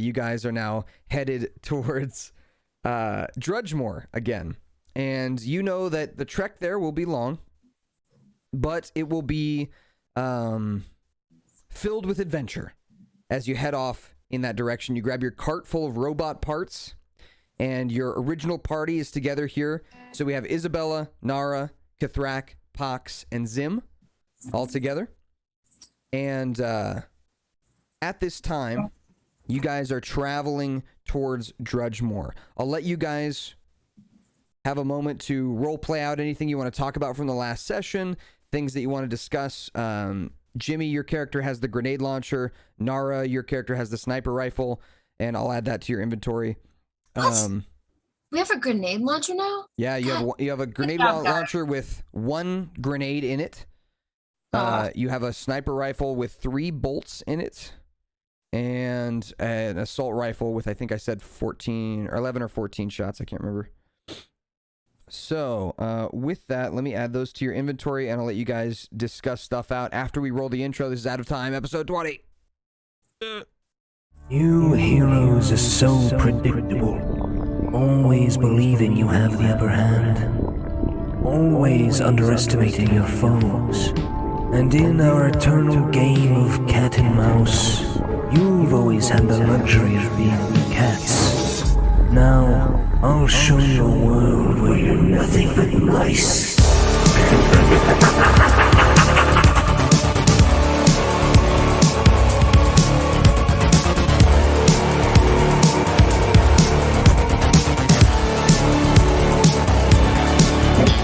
You guys are now headed towards Drugemoor again. And you know that the trek there will be long, but it will be filled with adventure as you head off in that direction. You grab your cart full of robot parts, and your original party is together here. So we have Isabella, Nara, Kathrak, Pox, and Zim all together. And at this time, you guys are traveling towards Drugemoor. I'll let you guys have a moment to role play out anything you want to talk about from the last session, things that you want to discuss. Jimmy, your character has the grenade launcher. Nara, your character has the sniper rifle, and I'll add that to your inventory. We have a grenade launcher now? Yeah, you have a grenade launcher with 1 grenade in it. You have a sniper rifle with 3 bolts in it, and an assault rifle with, I think I said 14 or 11 or 14 shots. I can't remember. So, with that, let me add those to your inventory, and I'll let you guys discuss stuff out after we roll the intro. This is Out of Time, episode 20. You heroes are so predictable. Always believing you have the upper hand. Always underestimating your foes. And in our eternal game of cat and mouse, you've always had the luxury of being cats. Now, I'll show you a world where you're nothing but mice.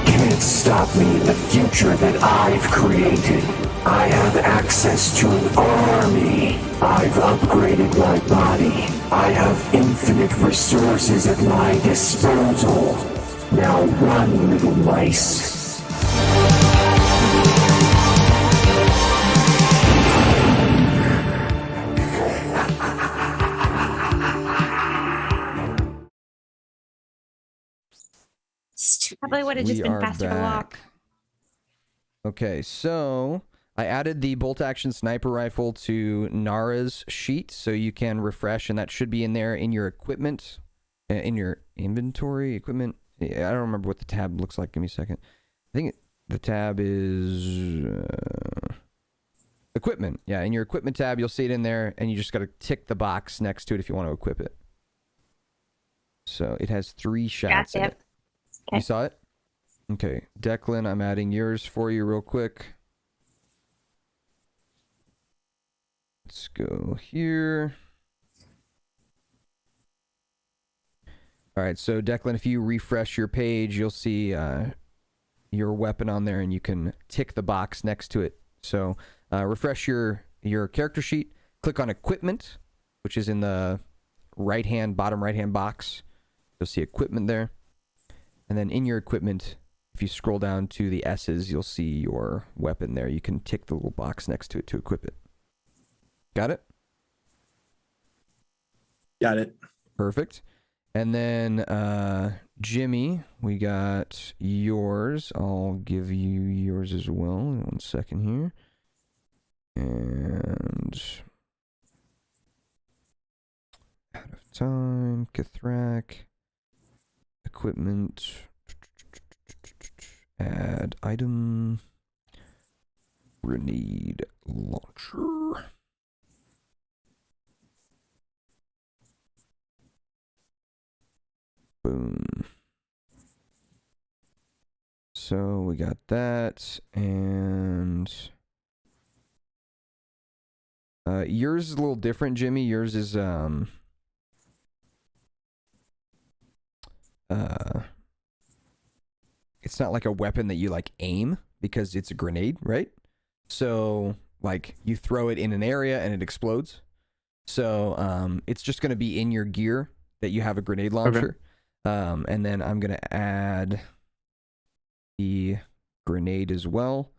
Can't stop me in the future that I've created. I have access to an army. I've upgraded my body. I have infinite resources at my disposal. Now run, little mice. Probably would have just been faster to walk. Okay, so I added the bolt action sniper rifle to Nara's sheet, so you can refresh, and that should be in there in your equipment, in your inventory, equipment. Yeah, I don't remember what the tab looks like. Give me a second. I think the tab is equipment. Yeah, in your equipment tab, you'll see it in there, and you just got to tick the box next to it if you want to equip it. So it has 3 shots in it. Okay. You saw it? Okay. Declan, I'm adding yours for you real quick. Let's go here. All right, so Declan, if you refresh your page, you'll see your weapon on there, and you can tick the box next to it. So refresh your character sheet, click on equipment, which is in the bottom right-hand box. You'll see equipment there. And then in your equipment, if you scroll down to the S's, you'll see your weapon there. You can tick the little box next to it to equip it. Got it? Got it. Perfect. And then Jimmy, we got yours. I'll give you yours as well. 1 second here. And Out of Time, Kathrak, equipment, add item, grenade launcher. Boom. So we got that, and yours is a little different, Jimmy. Yours is it's not like a weapon that you like aim, because it's a grenade, right? So like you throw it in an area and it explodes. So it's just going to be in your gear that you have a grenade launcher. Okay. And then I'm going to add the grenade as well.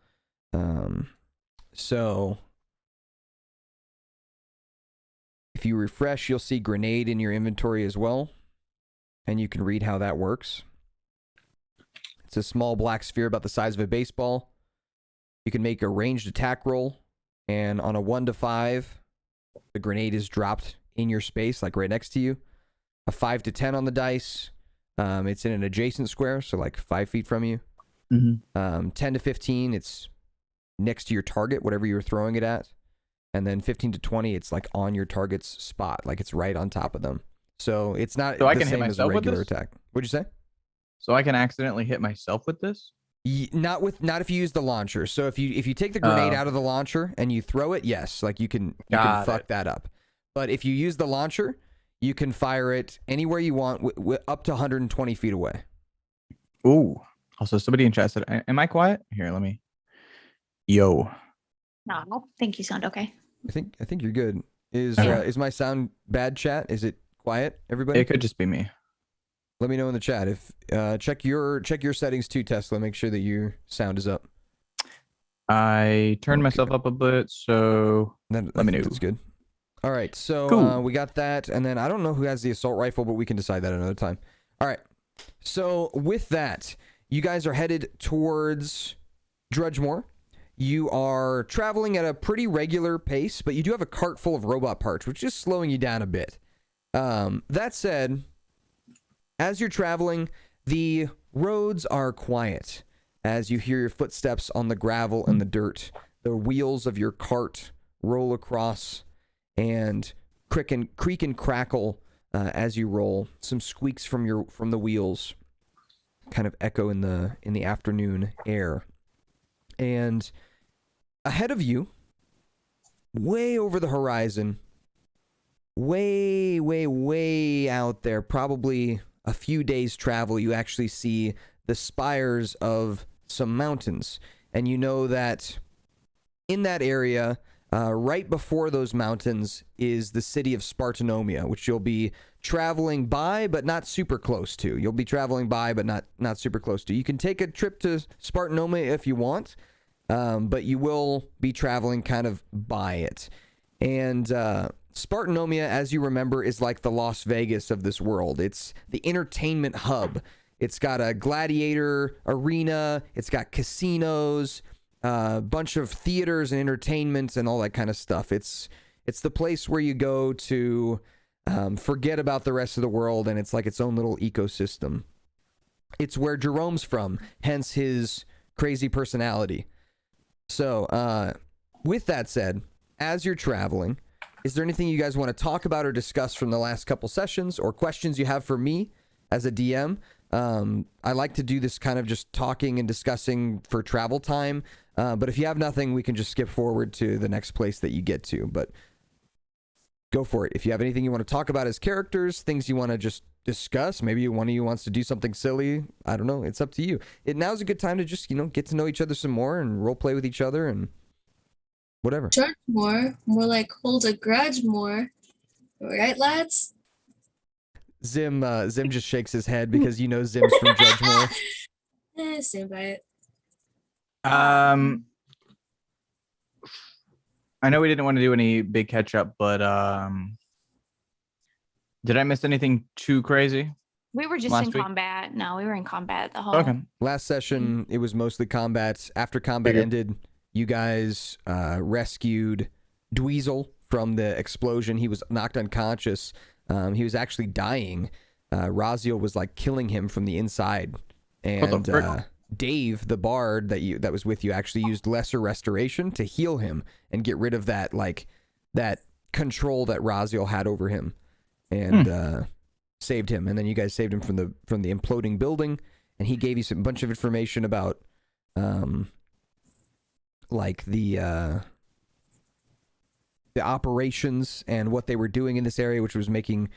So if you refresh, you'll see grenade in your inventory as well. And you can read how that works. It's a small black sphere about the size of a baseball. You can make a ranged attack roll, and on a 1 to 5, the grenade is dropped in your space, like right next to you. A 5 to 10 on the dice. It's in an adjacent square, so like 5 feet from you. 10 to 15, it's next to your target, whatever you're throwing it at. And then 15 to 20, it's like on your target's spot, like it's right on top of them. So it's not So I the can hit same as a myself with regular this? attack. What'd you say? So I can accidentally hit myself with this? Not if you use the launcher. So if you take the grenade out of the launcher and you throw it, yes, like you can fuck that up. But if you use the launcher, you can fire it anywhere you want, up to 120 feet away. Ooh. Also, somebody in chat said, "Am I quiet?" Here, let me. Yo. No, I think you sound okay. I think you're good. Is my sound bad, chat? Is it quiet, everybody? It could just be me. Let me know in the chat. If check your settings too, Tesla. Make sure that your sound is up. I turned myself up a bit, so let me know. That's good. All right, so Cool. we got that, and then I don't know who has the assault rifle, but we can decide that another time. All right, so with that, you guys are headed towards Drugemoor. You are traveling at a pretty regular pace, but you do have a cart full of robot parts, which is slowing you down a bit. That said, as you're traveling, the roads are quiet. As you hear your footsteps on the gravel and the dirt, the wheels of your cart roll across and creak and crackle as you roll. Some squeaks from the wheels kind of echo in the afternoon air. And ahead of you, way over the horizon, way, way, way out there, probably a few days travel, you actually see the spires of some mountains. And you know that in that area, right before those mountains, is the city of Spartanomia, which you'll be traveling by, but not super close to. You'll be traveling by, but not super close to. You can take a trip to Spartanomia if you want, but you will be traveling kind of by it. And Spartanomia, as you remember, is like the Las Vegas of this world. It's the entertainment hub. It's got a gladiator arena. It's got casinos, a bunch of theaters and entertainments and all that kind of stuff. It's the place where you go to forget about the rest of the world, and it's like its own little ecosystem. It's where Jerome's from, hence his crazy personality. So, with that said, as you're traveling, is there anything you guys want to talk about or discuss from the last couple sessions, or questions you have for me as a DM? I like to do this kind of just talking and discussing for travel time, but if you have nothing, we can just skip forward to the next place that you get to. But go for it. If you have anything you want to talk about as characters, things you want to just discuss, maybe one of you wants to do something silly, I don't know, it's up to you. Now's a good time to just, get to know each other some more and role play with each other and whatever. Charge more like hold a grudge more. Right, lads? Zim just shakes his head because Zim's from Drugemoor. Stand by it. I know we didn't want to do any big catch up, but did I miss anything too crazy? We were just Last in week? combat. No, we were in combat the whole. Okay. Last session, it was mostly combat. After combat ended, you guys rescued Dweezil from the explosion. He was knocked unconscious. He was actually dying. Raziel was like killing him from the inside. And Dave, the bard that was with you, actually used lesser restoration to heal him and get rid of that that control that Raziel had over him, and saved him. And then you guys saved him from the imploding building, and he gave you some bunch of information about like the operations and what they were doing in this area, which was making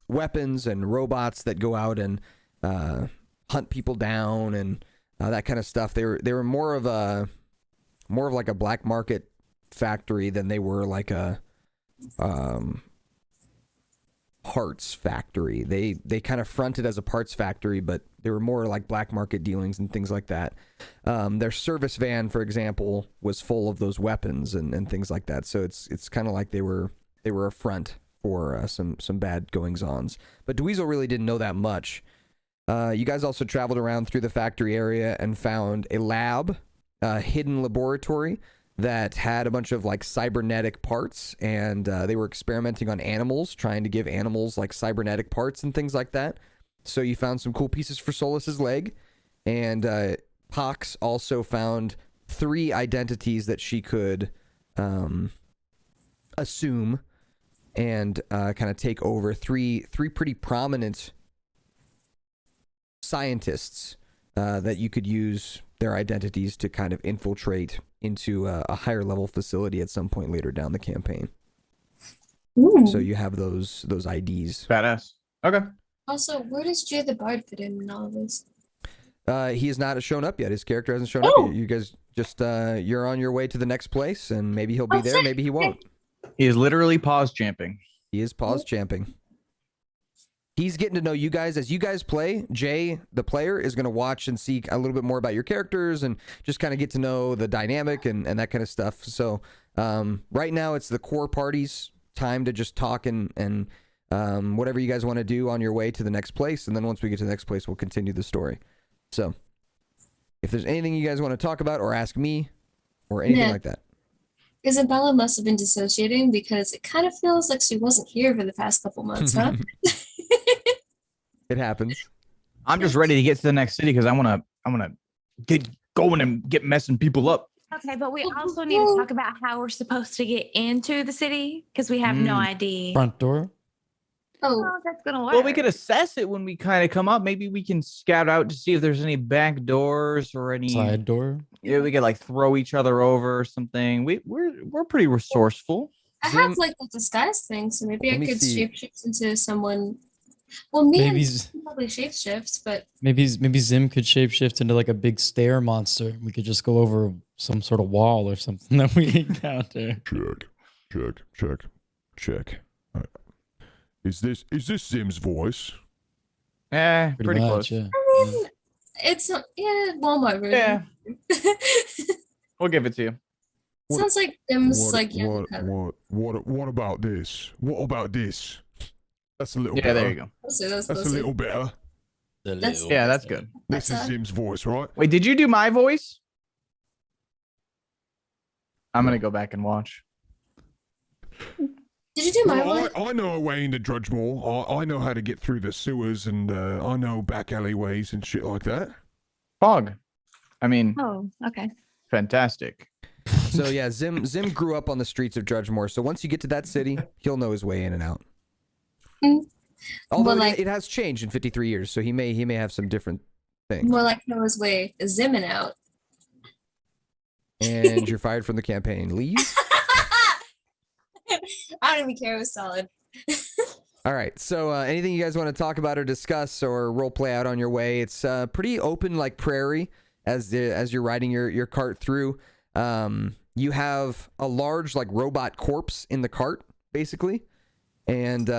weapons and robots that go out and hunt people down and that kind of stuff. They were more of like a black market factory than they were like a parts factory. They kind of fronted as a parts factory, but they were more like black market dealings and things like that. Their service van, for example, was full of those weapons and things like that. So it's kind of like they were a front for some bad goings-ons. But Dweezil really didn't know that much. You guys also traveled around through the factory area and found a lab, a hidden laboratory that had a bunch of like cybernetic parts, and they were experimenting on animals, trying to give animals like cybernetic parts and things like that. So you found some cool pieces for Solus's leg, and Pox also found 3 identities that she could assume and kind of take over. Three pretty prominent scientists that you could use their identities to kind of infiltrate into a higher level facility at some point later down the campaign. Ooh. So you have those IDs. Badass. Okay. Also, where does Jay the Bard fit in all of this? He has not shown up yet. His character hasn't shown up yet. You guys just you're on your way to the next place, and maybe he'll be there, sick. maybe he won't. He is literally pause champing. He is pause champing. He's getting to know you guys as you guys play. Jay, the player, is going to watch and see a little bit more about your characters and just kind of get to know the dynamic and that kind of stuff. So right now it's the core party's time to just talk and whatever you guys want to do on your way to the next place. And then once we get to the next place, we'll continue the story. So if there's anything you guys want to talk about or ask me or anything like that. Isabella must have been dissociating because it kind of feels like she wasn't here for the past couple months, huh? It happens. I'm just ready to get to the next city because I wanna get going and get messing people up. Okay, but we also need to talk about how we're supposed to get into the city because we have no idea. Front door. Oh, How that's gonna work. Well, we could assess it when we kind of come up. Maybe we can scout out to see if there's any back doors or any Side door. Yeah, we could like throw each other over or something. We're pretty resourceful. I have like a disguise thing, so maybe I Let me could see. shapeshift into someone. Well, me Maybe and z- Zim probably shapeshift, but maybe Zim could shapeshift into like a big stair monster. We could just go over some sort of wall or something that we encounter. Check. Is this Zim's voice? Pretty close. Yeah. I mean, it's not, Walmart room. Yeah, we'll give it to you. Sounds like Zim's like young. What about this? What about this? That's a little Yeah, better. there you go. That's That's a little better. That's- Yeah, that's good. This is That's Zim's voice, right? Wait, did you do my voice? I'm gonna go back and watch. Did you do my Well, one? I know a way into Drugemoor. I know how to get through the sewers, and I know back alleyways and shit like that. Fog. I mean, Oh, okay. fantastic. So yeah, Zim grew up on the streets of Drugemoor. So once you get to that city, he'll know his way in and out. Mm. Although Well, it has changed in 53 years, so he may have some different things. More like know his way zimming out. And you're fired from the campaign. Leave. I don't even care. It was solid. All right. So anything you guys want to talk about or discuss or role play out on your way? It's pretty open, like prairie, as you're riding your cart through. You have a large like robot corpse in the cart, basically, and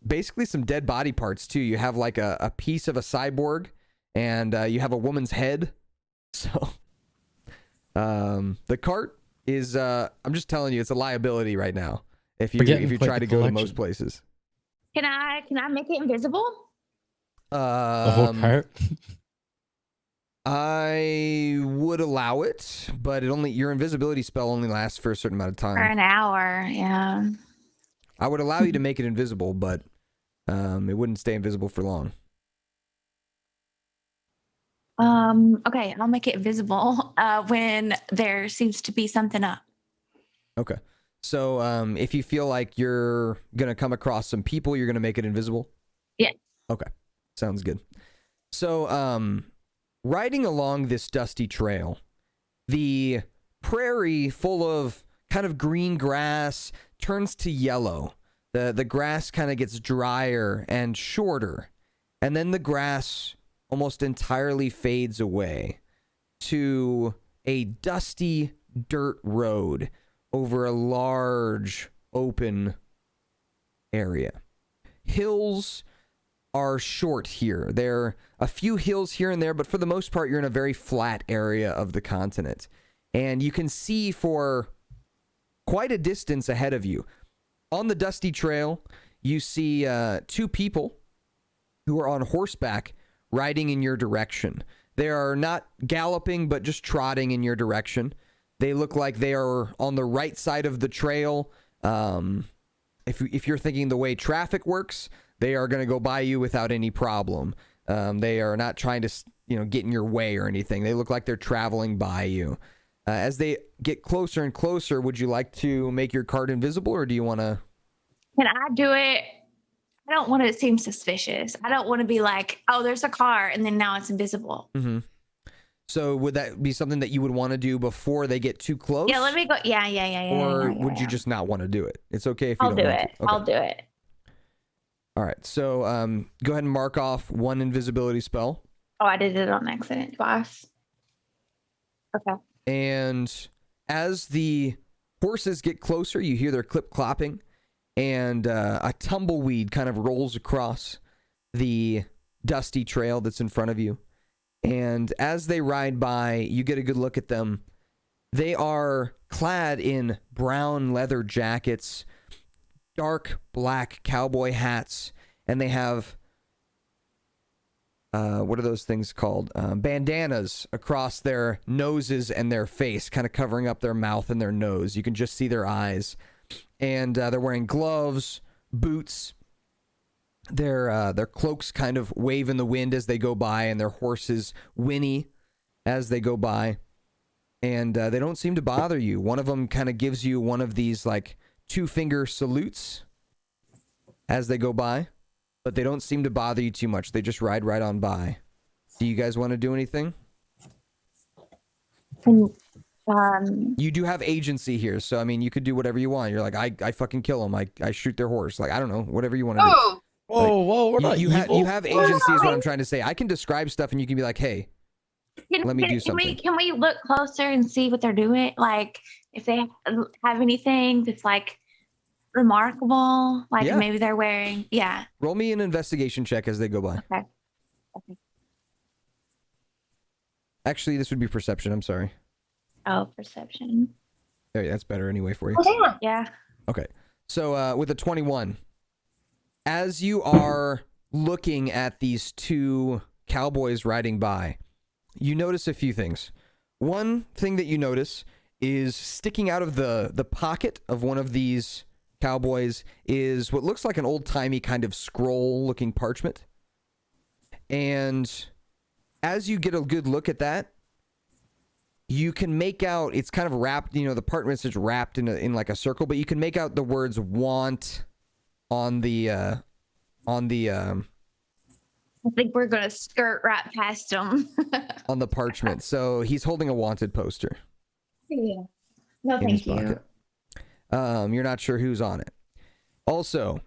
basically some dead body parts too. You have like a piece of a cyborg, and you have a woman's head. So the cart is I'm just telling you, it's a liability right now if you Quite try the to go to collection. most places. Can I make it invisible? The whole cart. I would allow it, but your invisibility spell only lasts for a certain amount of For time. an hour, yeah. I would allow you to make it invisible, but it wouldn't stay invisible for long. Okay, I'll make it visible when there seems to be something up. Okay. So if you feel like you're going to come across some people, you're going to make it invisible? Yeah. Okay. Sounds good. So riding along this dusty trail, the prairie full of kind of green grass turns to yellow. The grass kind of gets drier and shorter. And then the grass almost entirely fades away to a dusty dirt road over a large open area. Hills are short here. There are a few hills here and there, but for the most part, you're in a very flat area of the continent. And you can see for quite a distance ahead of you. On the dusty trail, you see 2 people who are on horseback riding in your direction. They are not galloping, but just trotting in your direction. They look like they are on the right side of the trail. If you're thinking the way traffic works, they are going to go by you without any problem. They are not trying to, get in your way or anything. They look like they're traveling by you. As they get closer and closer, would you like to make your cart invisible, or do you want to? Can I do it? I don't want it to seem suspicious. I don't want to be like, oh, there's a car, and then now it's invisible. Mm-hmm. So would that be something that you would want to do before they get too close? Yeah, let me go. Yeah. Or would you just not want to do it? It's okay if you I'll don't do want it. to. Okay. I'll do it. All right. So go ahead and mark off one invisibility spell. Oh, I did it on accident twice. Okay. And as the horses get closer, you hear their clip-clopping, and a tumbleweed kind of rolls across the dusty trail that's in front of you. And as they ride by, you get a good look at them. They are clad in brown leather jackets, dark black cowboy hats, and they have, what are those things called? Bandanas across their noses and their face, kind of covering up their mouth and their nose. You can just see their eyes. And they're wearing gloves, boots. Their cloaks kind of wave in the wind as they go by, and their horses whinny as they go by. And they don't seem to bother you. One of them kind of gives you one of these like 2-finger salutes as they go by, but they don't seem to bother you too much. They just ride right on by. Do you guys want to do anything? You do have agency here, so I mean, you could do whatever you want. You're like, I fucking kill them. I shoot their horse. Like, I don't know, whatever you want to do. Whoa, we're not You have agency is what I'm trying to say. I can describe stuff and you can be like, hey, let me do something. Can we look closer and see what they're doing? Like, if they have anything that's like remarkable, like maybe they're wearing, Roll me an investigation check as they go by. Okay. Actually, this would be perception. I'm sorry. Oh, perception. There, that's better anyway for you. Yeah. Okay. So with a 21, as you are looking at these two cowboys riding by, you notice a few things. One thing that you notice is sticking out of the pocket of one of these cowboys is what looks like an old-timey kind of scroll-looking parchment. And as you get a good look at that, you can make out, it's kind of wrapped, the parchment is wrapped in like a circle, but you can make out the words "want" on the I think we're gonna skirt right past them. on the parchment. So he's holding a wanted poster. Yeah. No, in his thank you. pocket. You're not sure who's on it. Also,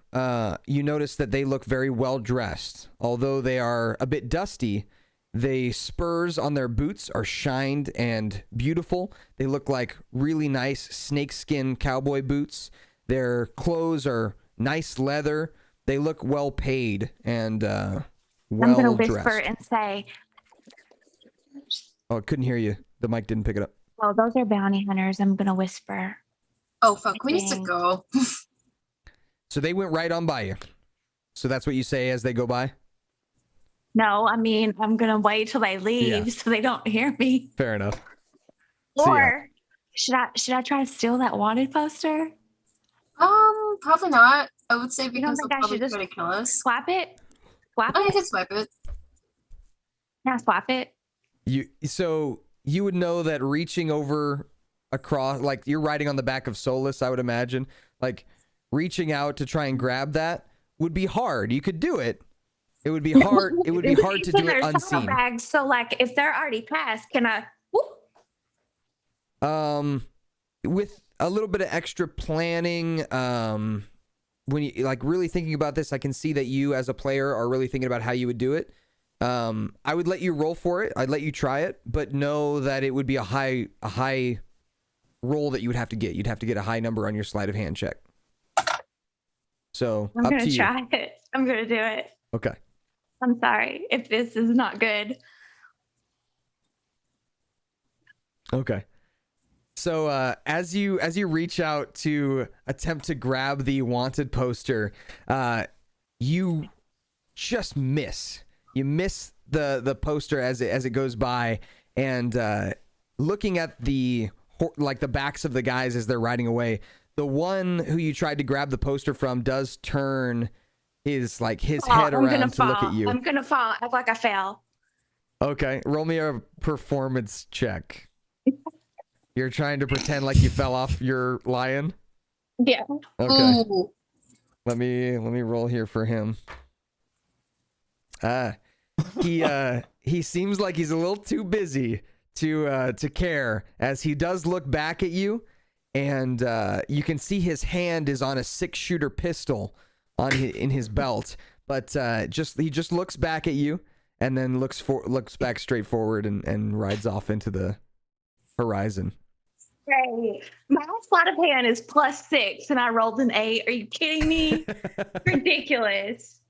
you notice that they look very well dressed. Although they are a bit dusty, the spurs on their boots are shined and beautiful. They look like really nice snakeskin cowboy boots. Their clothes are nice leather. They look well paid and well I'm gonna whisper dressed. and say, Oh, I couldn't hear you. The mic didn't pick it up. "Well, those are bounty hunters." I'm gonna whisper. Oh fuck, we need to go. So they went right on by you. So that's what you say as they go by? No, I mean, I'm gonna wait till they leave so they don't hear me. Fair enough. See ya. Or should I try to steal that wanted poster? Probably not. I would say You don't because think they'll I should probably just try to kill us. swap it? Swap I it? could swipe it. Can I swap it? So you would know that reaching over across, like you're riding on the back of Solus, I would imagine, like reaching out to try and grab that would be hard. You could do it. It would be hard. It would be hard to do it There's unseen. bags, so like if they're already passed, can I? Whoop? With a little bit of extra planning, when you like really thinking about this, I can see that you as a player are really thinking about how you would do it. I would let you roll for it. I'd let you try it, but know that it would be a high roll that you would have to get. You'd have to get a high number on your sleight of hand check. So I'm up gonna to you. try it. I'm gonna do it. Okay. I'm sorry if this is not good. Okay. So as you reach out to attempt to grab the wanted poster, you just miss. You miss the poster as it goes by, and looking at the like the backs of the guys as they're riding away. The one who you tried to grab the poster from does turn his head around to look at you. I'm gonna fall. Act like I fell. Okay, roll me a performance check. You're trying to pretend like you fell off your lion? Yeah. Okay. Ooh. Let me roll here for him. He seems like he's a little too busy to care, as he does look back at you, and you can see his hand is on a 6-shooter pistol in his belt, but he just looks back at you and then looks back straight forward and rides off into the horizon. Great. My sleight of hand is +6 and I rolled an 8. Are you kidding me? Ridiculous.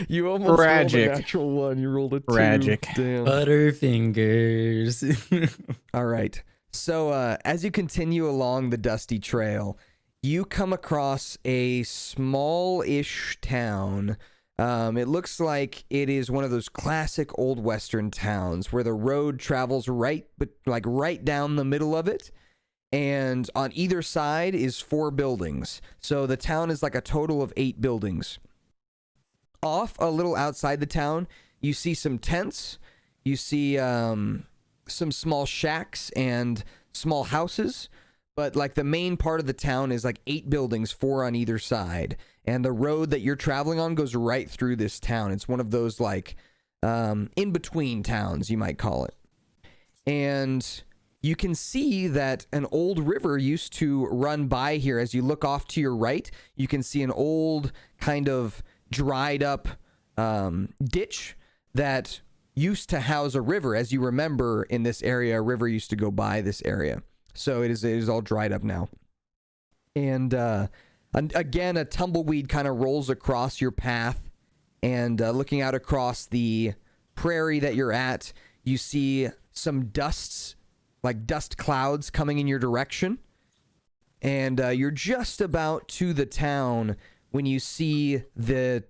You almost Tragic. rolled a natural 1. You rolled a 2. Tragic. Damn. Butterfingers. All right. So as you continue along the dusty trail, you come across a small-ish town. It looks like it is one of those classic old western towns where the road travels right down the middle of it. And on either side is 4 buildings. So the town is like a total of 8 buildings. Off a little outside the town, you see some tents. You see some small shacks and small houses. But like the main part of the town is like 8 buildings, 4 on either side. And the road that you're traveling on goes right through this town. It's one of those like in-between towns, you might call it. And you can see that an old river used to run by here. As you look off to your right, you can see an old kind of dried up ditch that used to house a river. As you remember, in this area, a river used to go by this area. So it is all dried up now. And again, a tumbleweed kind of rolls across your path. And looking out across the prairie that you're at, you see some dust clouds coming in your direction. And you're just about to the town when you see the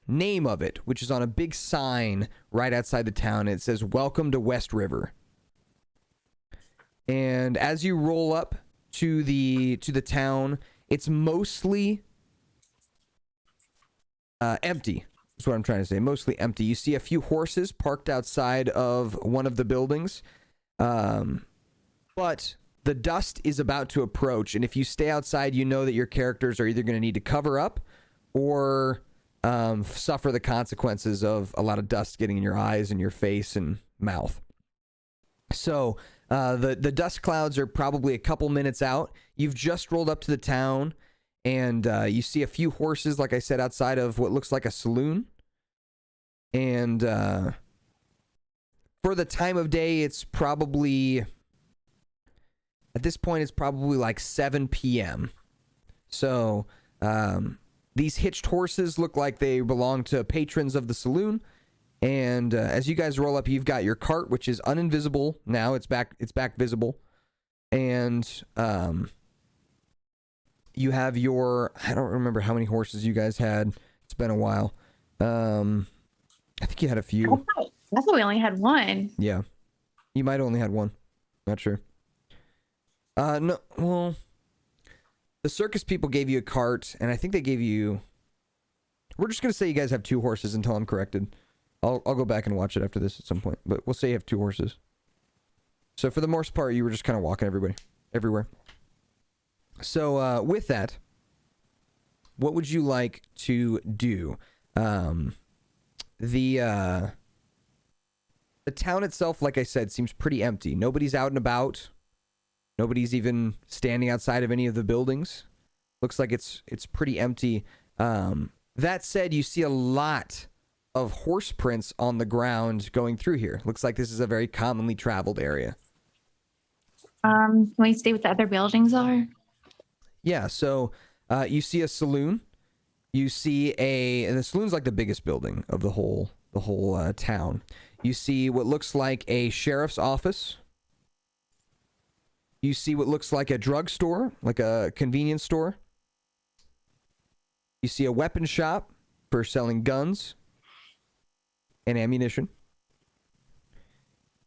name of it, which is on a big sign right outside the town. It says, "Welcome to Westriver." And as you roll up to the town, it's mostly empty. That's what I'm trying to say. Mostly empty. You see a few horses parked outside of one of the buildings. But the dust is about to approach, and if you stay outside, you know that your characters are either going to need to cover up or suffer the consequences of a lot of dust getting in your eyes and your face and mouth. So the dust clouds are probably a couple minutes out. You've just rolled up to the town, and you see a few horses, like I said, outside of what looks like a saloon. And for the time of day, it's probably... At this point, it's probably like 7 p.m. So these hitched horses look like they belong to patrons of the saloon. And as you guys roll up, you've got your cart, which is uninvisible now. It's back visible. And you have your... I don't remember how many horses you guys had. It's been a while. I think you had a few. I thought we only had 1. Yeah. You might only had 1. Not sure. No, well, the circus people gave you a cart, and I think they gave you... We're just going to say you guys have 2 horses until I'm corrected. I'll go back and watch it after this at some point, but we'll say you have 2 horses. So for the most part, you were just kind of walking everywhere. So with that, what would you like to do? The town itself, like I said, seems pretty empty. Nobody's out and about. Nobody's even standing outside of any of the buildings. Looks like it's pretty empty. That said, you see a lot of horse prints on the ground going through here. Looks like this is a very commonly traveled area. Can we see what the other buildings are? Yeah, so you see a saloon. You see and the saloon's like the biggest building of the whole town. You see what looks like a sheriff's office. You see what looks like a drugstore, like a convenience store. You see a weapon shop for selling guns and ammunition.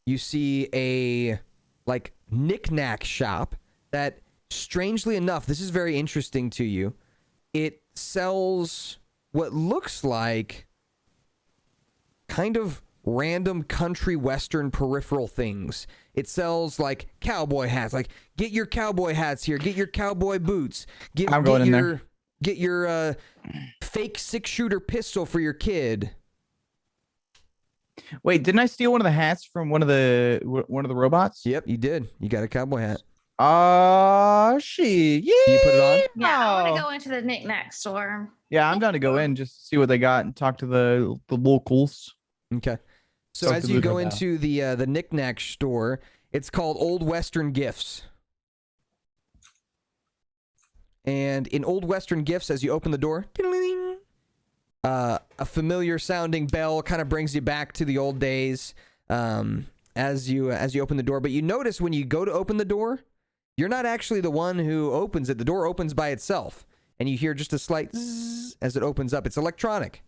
You see a like knick-knack shop that, strangely enough, this is very interesting to you. It sells what looks like kind of random country western peripheral things. It sells like cowboy hats. Like, get your cowboy hats here. Get your cowboy boots. I'm going in there. Get your fake 6-shooter pistol for your kid. Wait, didn't I steal one of the hats from one of the robots? Yep, you did. You got a cowboy hat. Shit. Yeah. You put it on? Yeah, I want to go into the knick-knack store. Yeah, I'm down to go in just to see what they got and talk to the locals. Okay. So as you go into the knick-knack store, it's called Old Western Gifts. And in Old Western Gifts, as you open the door, a familiar sounding bell kind of brings you back to the old days as you open the door. But you notice when you go to open the door, you're not actually the one who opens it. The door opens by itself, and you hear just a slight zzz as it opens up. It's electronic.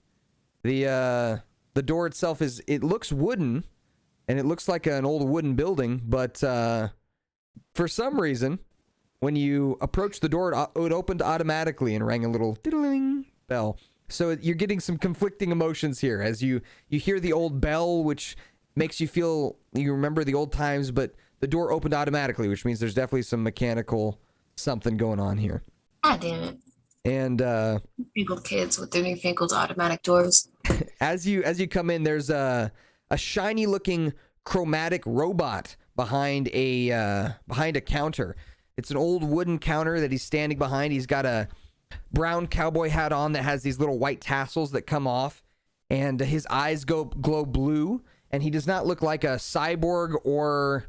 The door itself it looks wooden, and it looks like an old wooden building, but for some reason, when you approach the door, it opened automatically and rang a little diddling bell. So you're getting some conflicting emotions here as you hear the old bell, which makes you feel you remember the old times, but the door opened automatically, which means there's definitely some mechanical something going on here. God damn it. And Newfangled kids with their newfangled automatic doors. as you come in, there's a shiny looking chromatic robot behind a counter. It's an old wooden counter that he's standing behind. He's got a brown cowboy hat on that has these little white tassels that come off, and his eyes glow blue, and he does not look like a cyborg or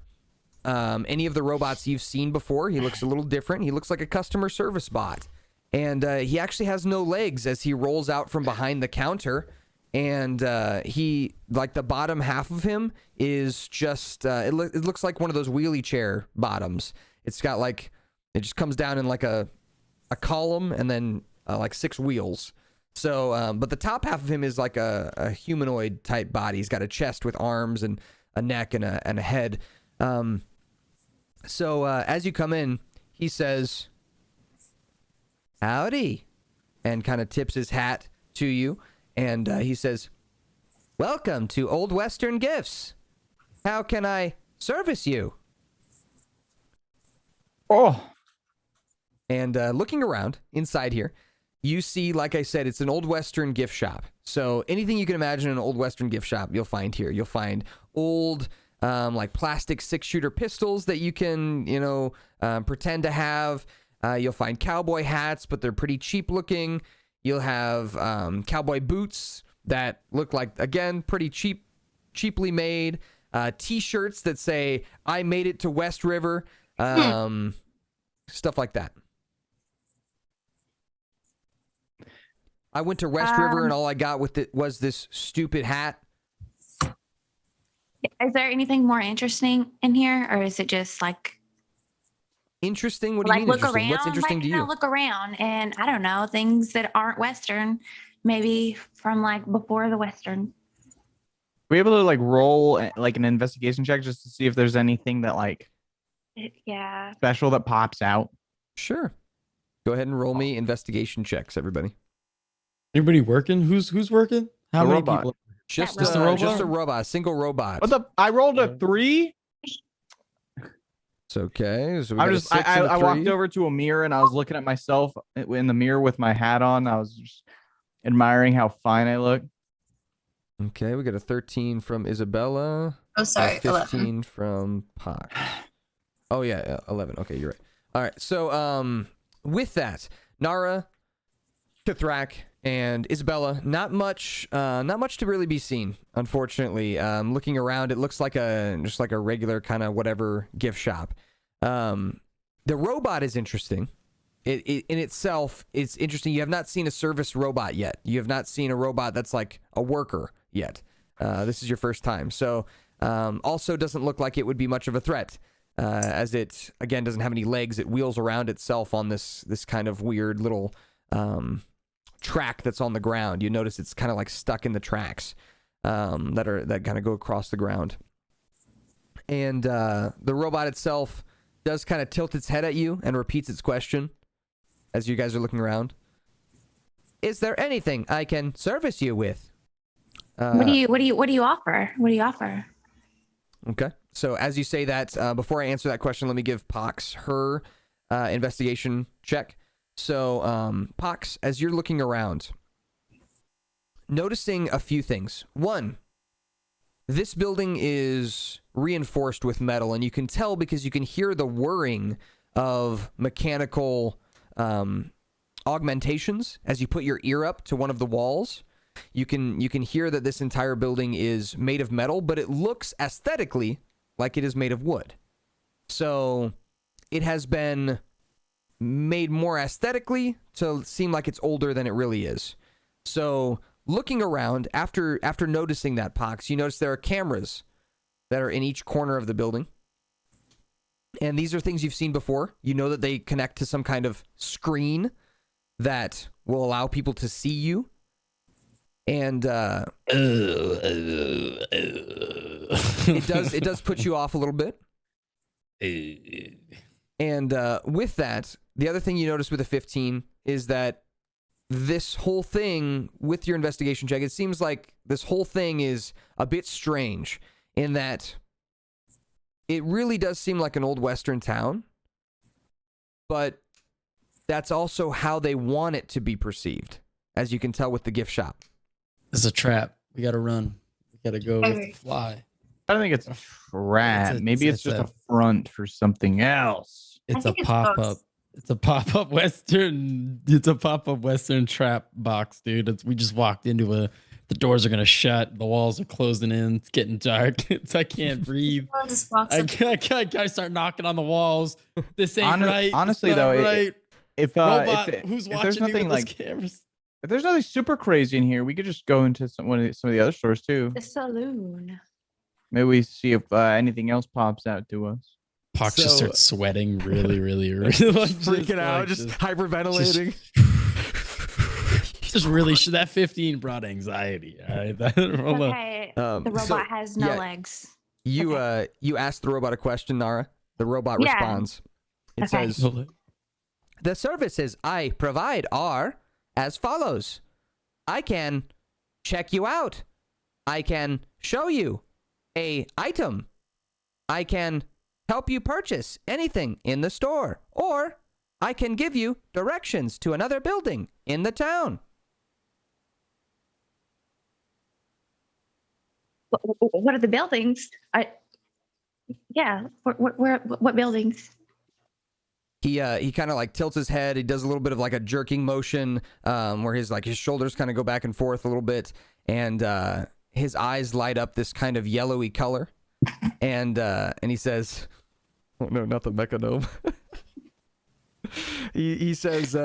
any of the robots you've seen before. He looks a little different. He looks like a customer service bot, and he actually has no legs as he rolls out from behind the counter, and he, like, the bottom half of him is just it looks like one of those wheelie chair bottoms. It's got like, it just comes down in like a column and then like 6 wheels. So, but the top half of him is like a humanoid type body. He's got a chest with arms and a neck and a head. So as you come in, he says, "Howdy," and kind of tips his hat to you. And he says, "Welcome to Old Western Gifts. How can I service you?" Oh. And looking around inside here, you see, like I said, it's an Old Western gift shop. So anything you can imagine in an Old Western gift shop, you'll find here. You'll find old, like plastic 6-shooter pistols that you can, pretend to have. You'll find cowboy hats, but they're pretty cheap looking. You'll have cowboy boots that look like, again, pretty cheaply made. T-shirts that say, "I made it to Westriver." Stuff like that. I went to Westriver and all I got with it was this stupid hat. Is there anything more interesting in here, or is it just like interesting? What do you like mean look interesting? around? What's interesting to you? Look around, and I don't know, things that aren't Western, maybe from like before the Western. We able to like roll like an investigation check just to see if there's anything that like special that pops out? Sure. Go ahead and roll me investigation checks, everybody. Anybody working? Who's working? How many robot. people? Just a robot? Just a robot, a single robot. What the? I rolled a 3. It's okay. So I walked over to a mirror and I was looking at myself in the mirror with my hat on. I was just admiring how fine I look. Okay, we got a 13 from Isabella. Oh, sorry, 15 11. from Pock. Oh yeah, 11. Okay, you're right. All right. So with that, Nara, Kithrak, and Isabella, not much to really be seen, unfortunately. Looking around, it looks like just like a regular kind of whatever gift shop. The robot is interesting. It in itself, it's interesting. You have not seen a service robot yet. You have not seen a robot that's like a worker yet. This is your first time. So also doesn't look like it would be much of a threat. As it, again, doesn't have any legs. It wheels around itself on this kind of weird little track that's on the ground. You notice it's kind of like stuck in the tracks that kind of go across the ground. And the robot itself does kind of tilt its head at you and repeats its question as you guys are looking around. Is there anything I can service you with? What do you offer? What do you offer? Okay. So as you say that, before I answer that question, let me give Pox her investigation check. So Pox, as you're looking around, noticing a few things. One, this building is reinforced with metal, and you can tell because you can hear the whirring of mechanical augmentations as you put your ear up to one of the walls. You can hear that this entire building is made of metal, but it looks aesthetically like it is made of wood. So it has been made more aesthetically to seem like it's older than it really is. So looking around, after noticing that, Pox, you notice there are cameras that are in each corner of the building. And these are things you've seen before. You know that they connect to some kind of screen that will allow people to see you. And it does put you off a little bit. And with that, the other thing you notice with a 15 is that this whole thing, with your investigation check, it seems like this whole thing is a bit strange in that it really does seem like an old Western town, but that's also how they want it to be perceived, as you can tell with the gift shop. It's a trap. We gotta run. We gotta go with the fly. I don't think it's a trap. Maybe it's just a front for something else. It's a pop-up. It's a pop-up Western. It's a pop-up Western trap box, dude. We just walked into a. The doors are gonna shut. The walls are closing in. It's getting dark. I can't breathe. I start knocking on the walls. This ain't right. Honestly, though, right. If there's nothing like cameras. If there's nothing super crazy in here, we could just go into some of the other stores too. The saloon. Maybe we see if anything else pops out to us. Pox just starts sweating really, really, really. Like, freaking out, just hyperventilating. Just really, that 15 brought anxiety. All right? Okay. The robot has no legs. You ask the robot a question, Nara. The robot responds. It says, the services I provide are as follows. I can check you out. I can show you a item. I can help you purchase anything in the store, or I can give you directions to another building in the town. What are the buildings? What buildings? He kind of like tilts his head. He does a little bit of like a jerking motion, where his shoulders kind of go back and forth a little bit, and his eyes light up this kind of yellowy color, and he says, "Oh no, not the mechanome." he says,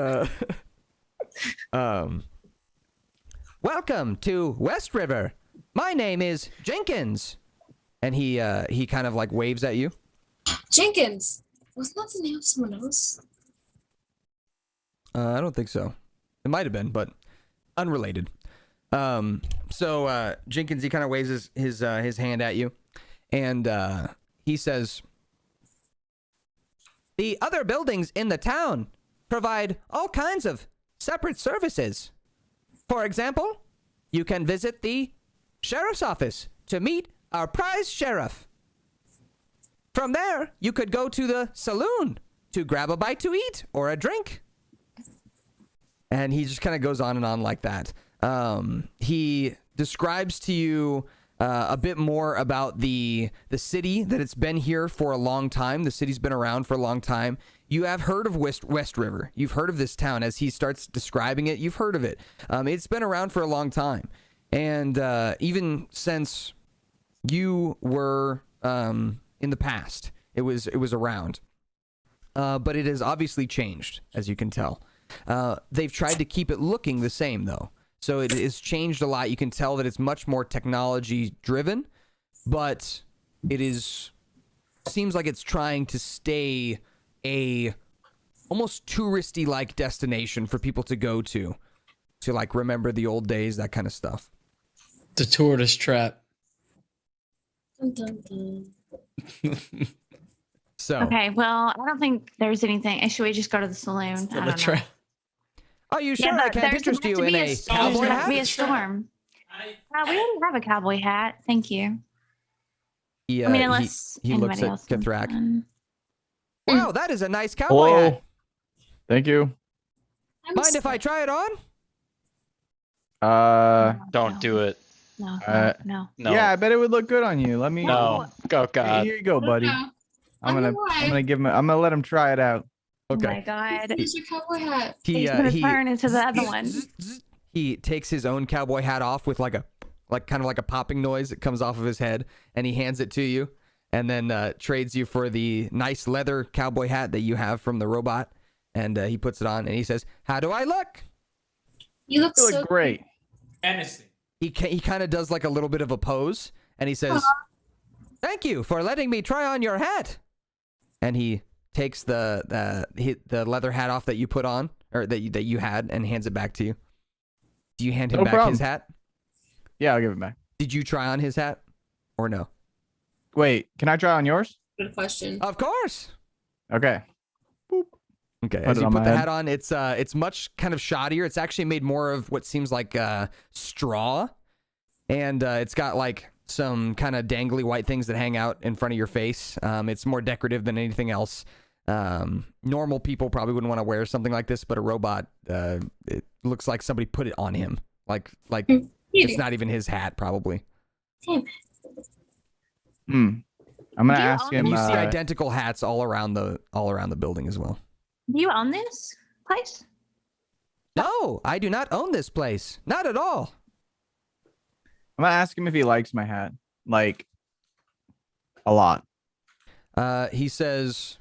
"Welcome to Westriver. My name is Jenkins," and he kind of like waves at you. Jenkins. Wasn't that the name of someone else? I don't think so. It might have been, but unrelated. So Jenkins, he kind of waves his hand at you, and he says, "The other buildings in the town provide all kinds of separate services. For example, you can visit the sheriff's office to meet our prize sheriff. From there, you could go to the saloon to grab a bite to eat or a drink." And he just kind of goes on and on like that. He describes to you a bit more about the city, that it's been here for a long time. The city's been around for a long time. You have heard of Westriver. You've heard of this town. As he starts describing it, you've heard of it. It's been around for a long time. And even since you were... in the past, it was around, but it has obviously changed, as you can tell. They've tried to keep it looking the same, though, so it has changed a lot. You can tell that it's much more technology driven, but it seems like it's trying to stay a almost touristy like destination for people to go to like remember the old days, that kind of stuff. The tourist trap. Dun, dun, dun. So. Okay, well, I don't think there's anything. Should we just go to the saloon? Still I a don't know. trap. Are you sure I can't interest you in a cowboy There's about to be a hat? storm. We already have a cowboy hat. Thank you. He, I mean, unless he looks anybody at else wants Kathrak. one. Wow, that is a nice cowboy Hello. hat. Thank you. Mind if I try it on? Don't do it. No, no. Yeah, I bet it would look good on you. Let me. No. Go God. Here you go, buddy. No. I'm Why? gonna let him try it out. Okay. Oh my God. Here's your cowboy hat. He's gonna turn into the other one. He takes his own cowboy hat off with kind of like a popping noise that comes off of his head, and he hands it to you, and then trades you for the nice leather cowboy hat that you have from the robot, and he puts it on, and he says, "How do I look?" You look You so look great. He kind of does like a little bit of a pose, and he says, "Thank you for letting me try on your hat." And he takes the leather hat off that you put on, or that you had, and hands it back to you. Do you hand him No back problem. his hat? Yeah, I'll give it back. Did you try on his hat, or no? Wait, can I try on yours? good question. Of course. Okay. Okay. Put As it you on put my the head. hat on, it's much kind of shoddier. It's actually made more of what seems like straw, and it's got like some kind of dangly white things that hang out in front of your face. It's more decorative than anything else. Normal people probably wouldn't want to wear something like this, but a robot, it looks like somebody put it on him. Like it's not even his hat, probably. I'm gonna Do you ask own him. And you see identical hats all around the building as well. Do you own this place? No, I do not own this place. Not at all. I'm gonna ask him if he likes my hat, like a lot. He says,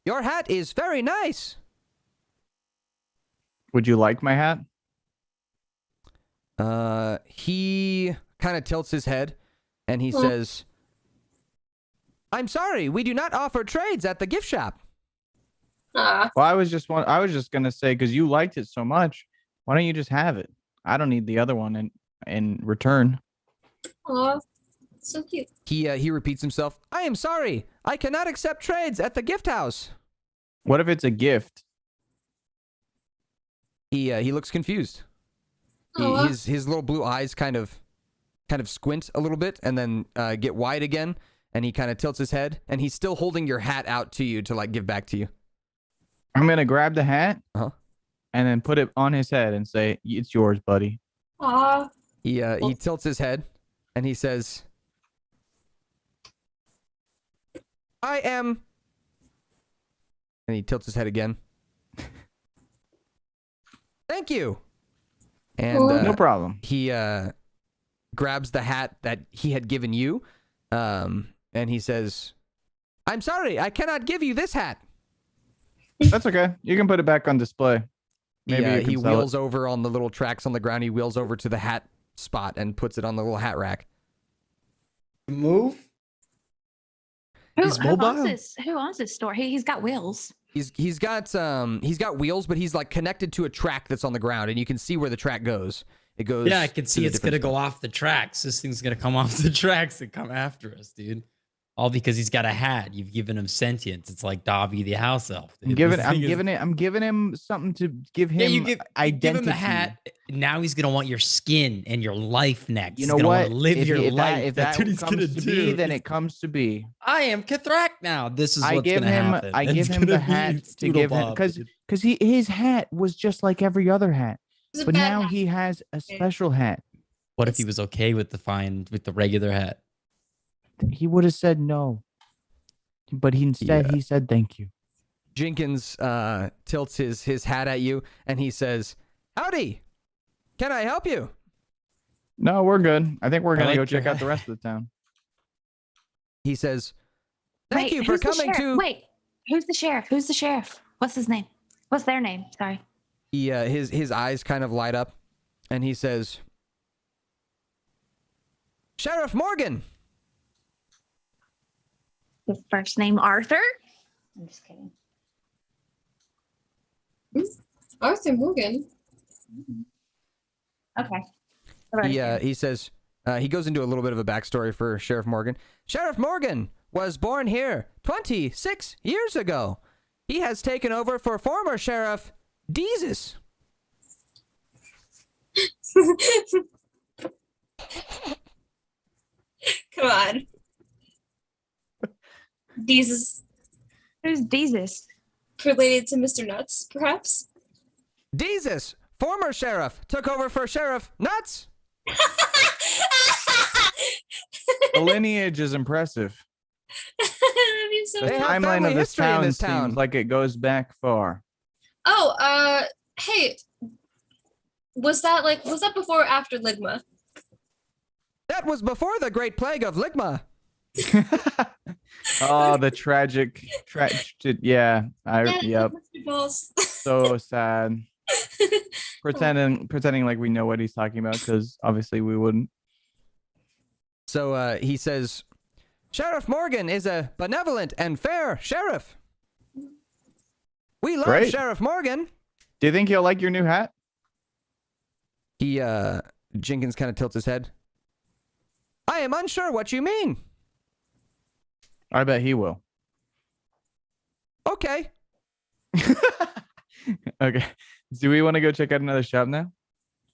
"Your hat is very nice." Would you like my hat? He kind of tilts his head and he says, "I'm sorry, we do not offer trades at the gift shop." Ah, Well, I was just gonna say, because you liked it so much, why don't you just have it? I don't need the other one in return. aw, so cute. He repeats himself, "I am sorry, I cannot accept trades at the gift house." What if it's a gift? He looks confused. Aw. His little blue eyes kind of squint a little bit and then get wide again, and he kind of tilts his head, and he's still holding your hat out to you to like give back to you. I'm gonna grab the hat Uh-huh. and then put it on his head and say, "It's yours, buddy." Aw, He tilts his head and he says, "I am," and he tilts his head again. "Thank you." And No problem. he grabs the hat that he had given you, and he says, "I'm sorry, I cannot give you this hat." That's okay. You can put it back on display. Maybe you He can sell wheels it. over on the little tracks on the ground. He wheels over to the hat spot and puts it on the little hat rack. Move. Who He's mobile? owns this store? He's got wheels. He's got wheels, but he's like connected to a track that's on the ground, and you can see where the track goes. It goes. Yeah, I can to see the it's gonna different go spots. off the tracks. This thing's gonna come off the tracks and come after us, dude. All because he's got a hat. You've given him sentience. It's like Dobby the house elf. I'm dude. giving This thing is- giving him something to give him you give identity. him a hat. Now he's gonna want your skin and your life next. You He's know gonna what? wanna live your if life. If That's that what he's comes gonna to do. be, then it comes to be. I am Kathrak now. This is I what's give gonna him. happen. I It's give him gonna the be hat to give him Doodlebob, because dude. his hat was just like every other hat, it's a but bad now hat. he has a special hat. What if he was okay with the regular hat? He would have said no, but instead he said thank you. Jenkins tilts his hat at you, and he says, "Howdy, can I help you?" No, we're good. I think we're gonna like go your check out the hat. rest of the town. He says, "Thank Wait, you for who's the coming sheriff? to." Wait, who's the sheriff? Who's the sheriff? What's his name? What's their name? Sorry. His eyes kind of light up, and he says, "Sheriff Morgan." His first name Arthur? I'm just kidding. Arthur Morgan. Okay. What about his name? He says, He goes into a little bit of a backstory for Sheriff Morgan. Sheriff Morgan was born here 26 years ago. He has taken over for former Sheriff Deezus. Come on. Deezus. Who's Deezus? Related to Mr. Nuts, perhaps? Deezus, former sheriff, took over for Sheriff Nuts. The lineage is impressive. So The timeline of this town seems like it goes back far. Oh, hey, was that before or after Ligma? That was before the Great Plague of Ligma. Oh, the tragic, yeah. Yep. So sad. Pretending like we know what he's talking about, because obviously we wouldn't. So he says, Sheriff Morgan is a benevolent and fair sheriff. We love Great. Sheriff Morgan. Do you think he'll like your new hat? He, Jenkins kind of tilts his head. I am unsure what you mean. I bet he will. Okay. Okay. Do we want to go check out another shop now?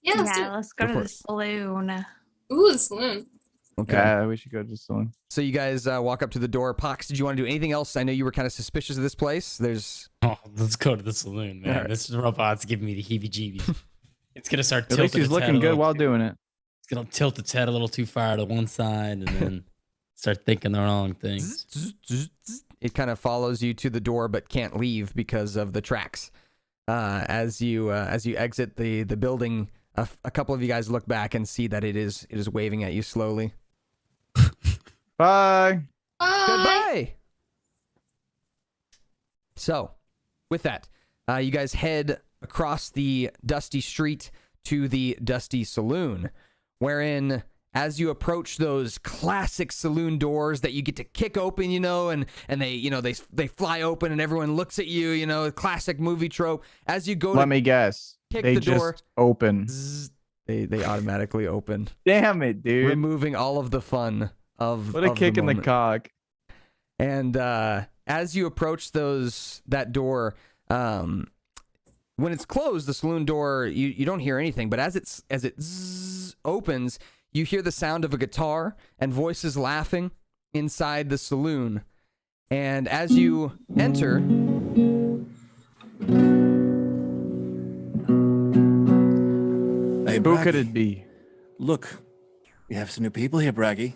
Yeah, Let's go to the saloon. Ooh, the saloon. Okay. Yeah, we should go to the saloon. So you guys walk up to the door. Pox, did you want to do anything else? I know you were kind of suspicious of this place. There's... Oh, let's go to the saloon, man. Right. This robot's giving me the heebie-jeebies. It's going to start At tilting least he's its head looking a good little while too- doing it. It's going to tilt its head a little too far to one side and then start thinking the wrong things. It kind of follows you to the door but can't leave because of the tracks. As you exit the building, a couple of you guys look back and see that it is waving at you slowly. Bye. Goodbye. So, with that, you guys head across the dusty street to the Dusty Saloon, wherein as you approach those classic saloon doors that you get to kick open, and they fly open and everyone looks at you, classic movie trope. As you go Let me guess. kick They the just door, open. zzz, they automatically open, Damn it, dude. removing all of the fun of What a kick in the moment. cock. And as you approach that door, when it's closed, the saloon door, you don't hear anything. But as it zzz opens, you hear the sound of a guitar and voices laughing inside the saloon. And as you enter, Hey, Who Braggy. could it be? Look, we have some new people here, Braggy.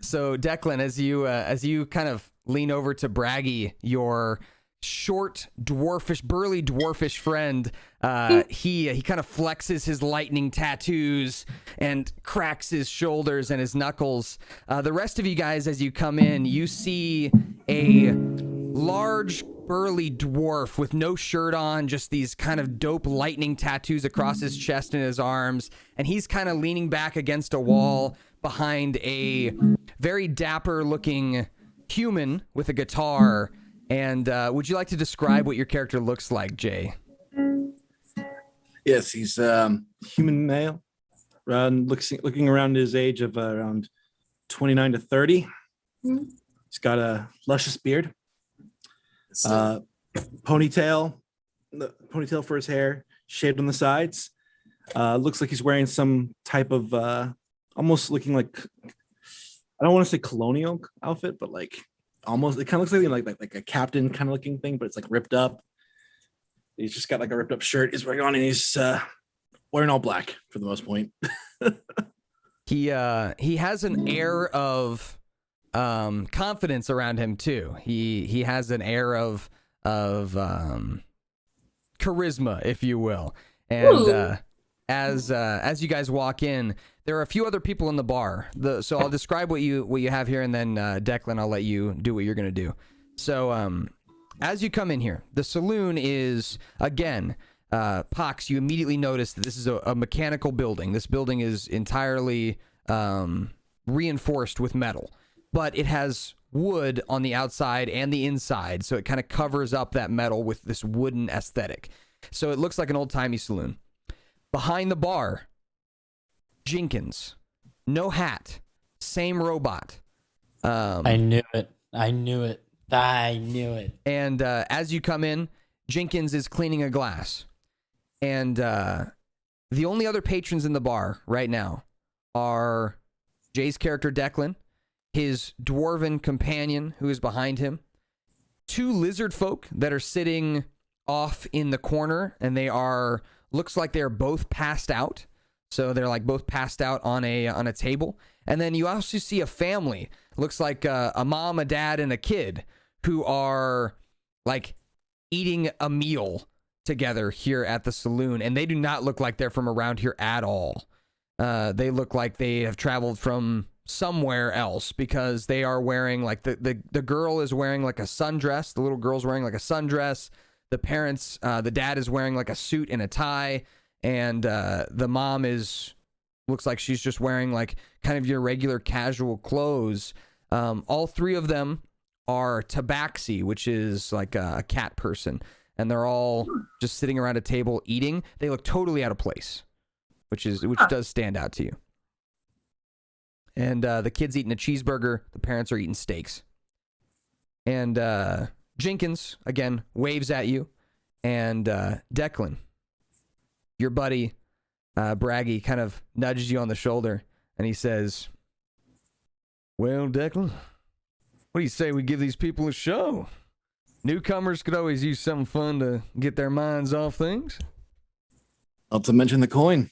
so Declan, as you kind of lean over to Braggy, your short, burly dwarfish friend, he kind of flexes his lightning tattoos and cracks his shoulders and his knuckles. The rest of you guys, as you come in, you see a large, burly dwarf with no shirt on, just these kind of dope lightning tattoos across his chest and his arms, and he's kind of leaning back against a wall behind a very dapper-looking human with a guitar. And would you like to describe what your character looks like, Jay? Yes, he's human male, looking around his age of around 29 to 30. Mhm. He's got a luscious beard, So, ponytail for his hair, shaved on the sides. Looks like he's wearing some type of almost looking like, I don't want to say colonial outfit, but like almost, it kind of looks like a captain kind of looking thing, but it's like ripped up. He's just got like a ripped up shirt he's wearing on, and he's wearing all black for the most point. He has an air of confidence around him too. He has an air of charisma, if you will. And as you guys walk in, there are a few other people in the bar. So I'll describe what you have here, and then Declan, I'll let you do what you're gonna do. So as you come in here, the saloon is, again, Pox, you immediately notice that this is a mechanical building. This building is entirely reinforced with metal, but it has wood on the outside and the inside, so it kind of covers up that metal with this wooden aesthetic. So it looks like an old-timey saloon. Behind the bar, Jenkins, no hat, same robot. I knew it. I knew it. I knew it. And as you come in, Jenkins is cleaning a glass. And the only other patrons in the bar right now are Jay's character Declan, his dwarven companion who is behind him, 2 lizard folk that are sitting off in the corner, and they are, looks like they're both passed out. So they're like both passed out on a table. And then you also see a family, looks like a mom, a dad, and a kid who are like eating a meal together here at the saloon. And they do not look like they're from around here at all. They look like they have traveled from somewhere else, because they are wearing like the girl is wearing like a sundress. The little girl's wearing like a sundress. The parents, the dad is wearing like a suit and a tie. And the mom looks like she's just wearing like kind of your regular casual clothes. All 3 of them are tabaxi, which is like a cat person. And they're all just sitting around a table eating. They look totally out of place, which does stand out to you. And the kid's eating a cheeseburger. The parents are eating steaks. And Jenkins, again, waves at you. And Declan, your buddy, Braggy, kind of nudges you on the shoulder. And he says, well, Declan, what do you say we give these people a show? Newcomers could always use something fun to get their minds off things. Not to mention the coin.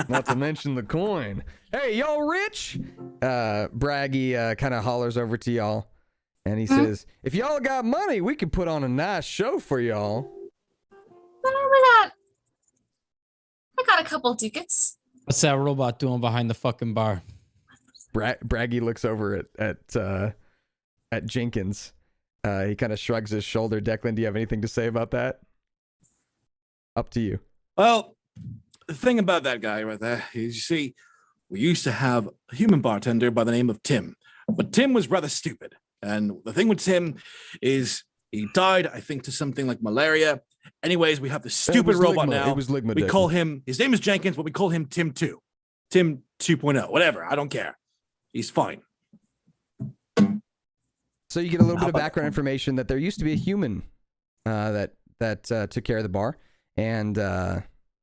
Not to mention the coin. Hey, y'all rich? Braggy kind of hollers over to y'all. And he says, if y'all got money, we could put on a nice show for y'all. I got a couple tickets. What's that robot doing behind the fucking bar? Braggy looks over at Jenkins. He kind of shrugs his shoulder. Declan, do you have anything to say about that? Up to you. Well, the thing about that guy right there is, you see, we used to have a human bartender by the name of Tim, but Tim was rather stupid. And the thing with Tim is he died, I think, to something like malaria. Anyways, we have this stupid robot now. It was Ligma. We call him, his name is Jenkins, but we call him Tim 2. Tim 2.0, whatever. I don't care. He's fine. So you get a little bit of background information that there used to be a human that took care of the bar, and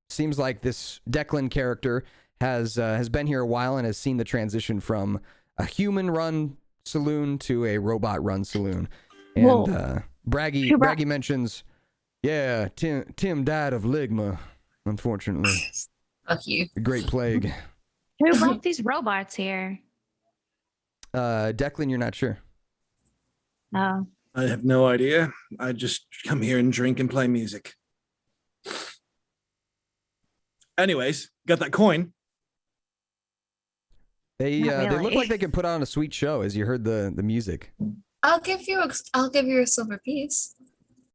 seems like this Declan character has been here a while and has seen the transition from a human-run saloon to a robot-run saloon. And Braggy mentions, yeah, Tim died of ligma, unfortunately. Fuck you. The Great Plague. Who brought these robots here? Declan, you're not sure. No. I have no idea. I just come here and drink and play music. Anyways, got that coin. They look like they could put on a sweet show as you heard the music. I'll give you a silver piece.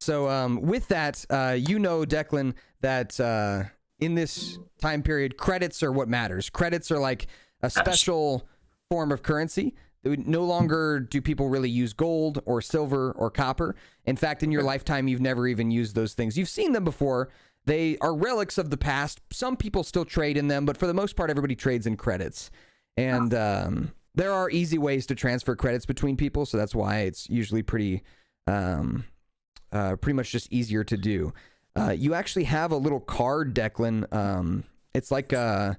So with that, you know, Declan, that in this time period, credits are what matters. Credits are like a special form of currency. No longer do people really use gold or silver or copper. In fact, in your lifetime, you've never even used those things. You've seen them before. They are relics of the past. Some people still trade in them, but for the most part, everybody trades in credits. And there are easy ways to transfer credits between people, so that's why it's usually pretty much just easier to do. You actually have a little card, Declan. It's like a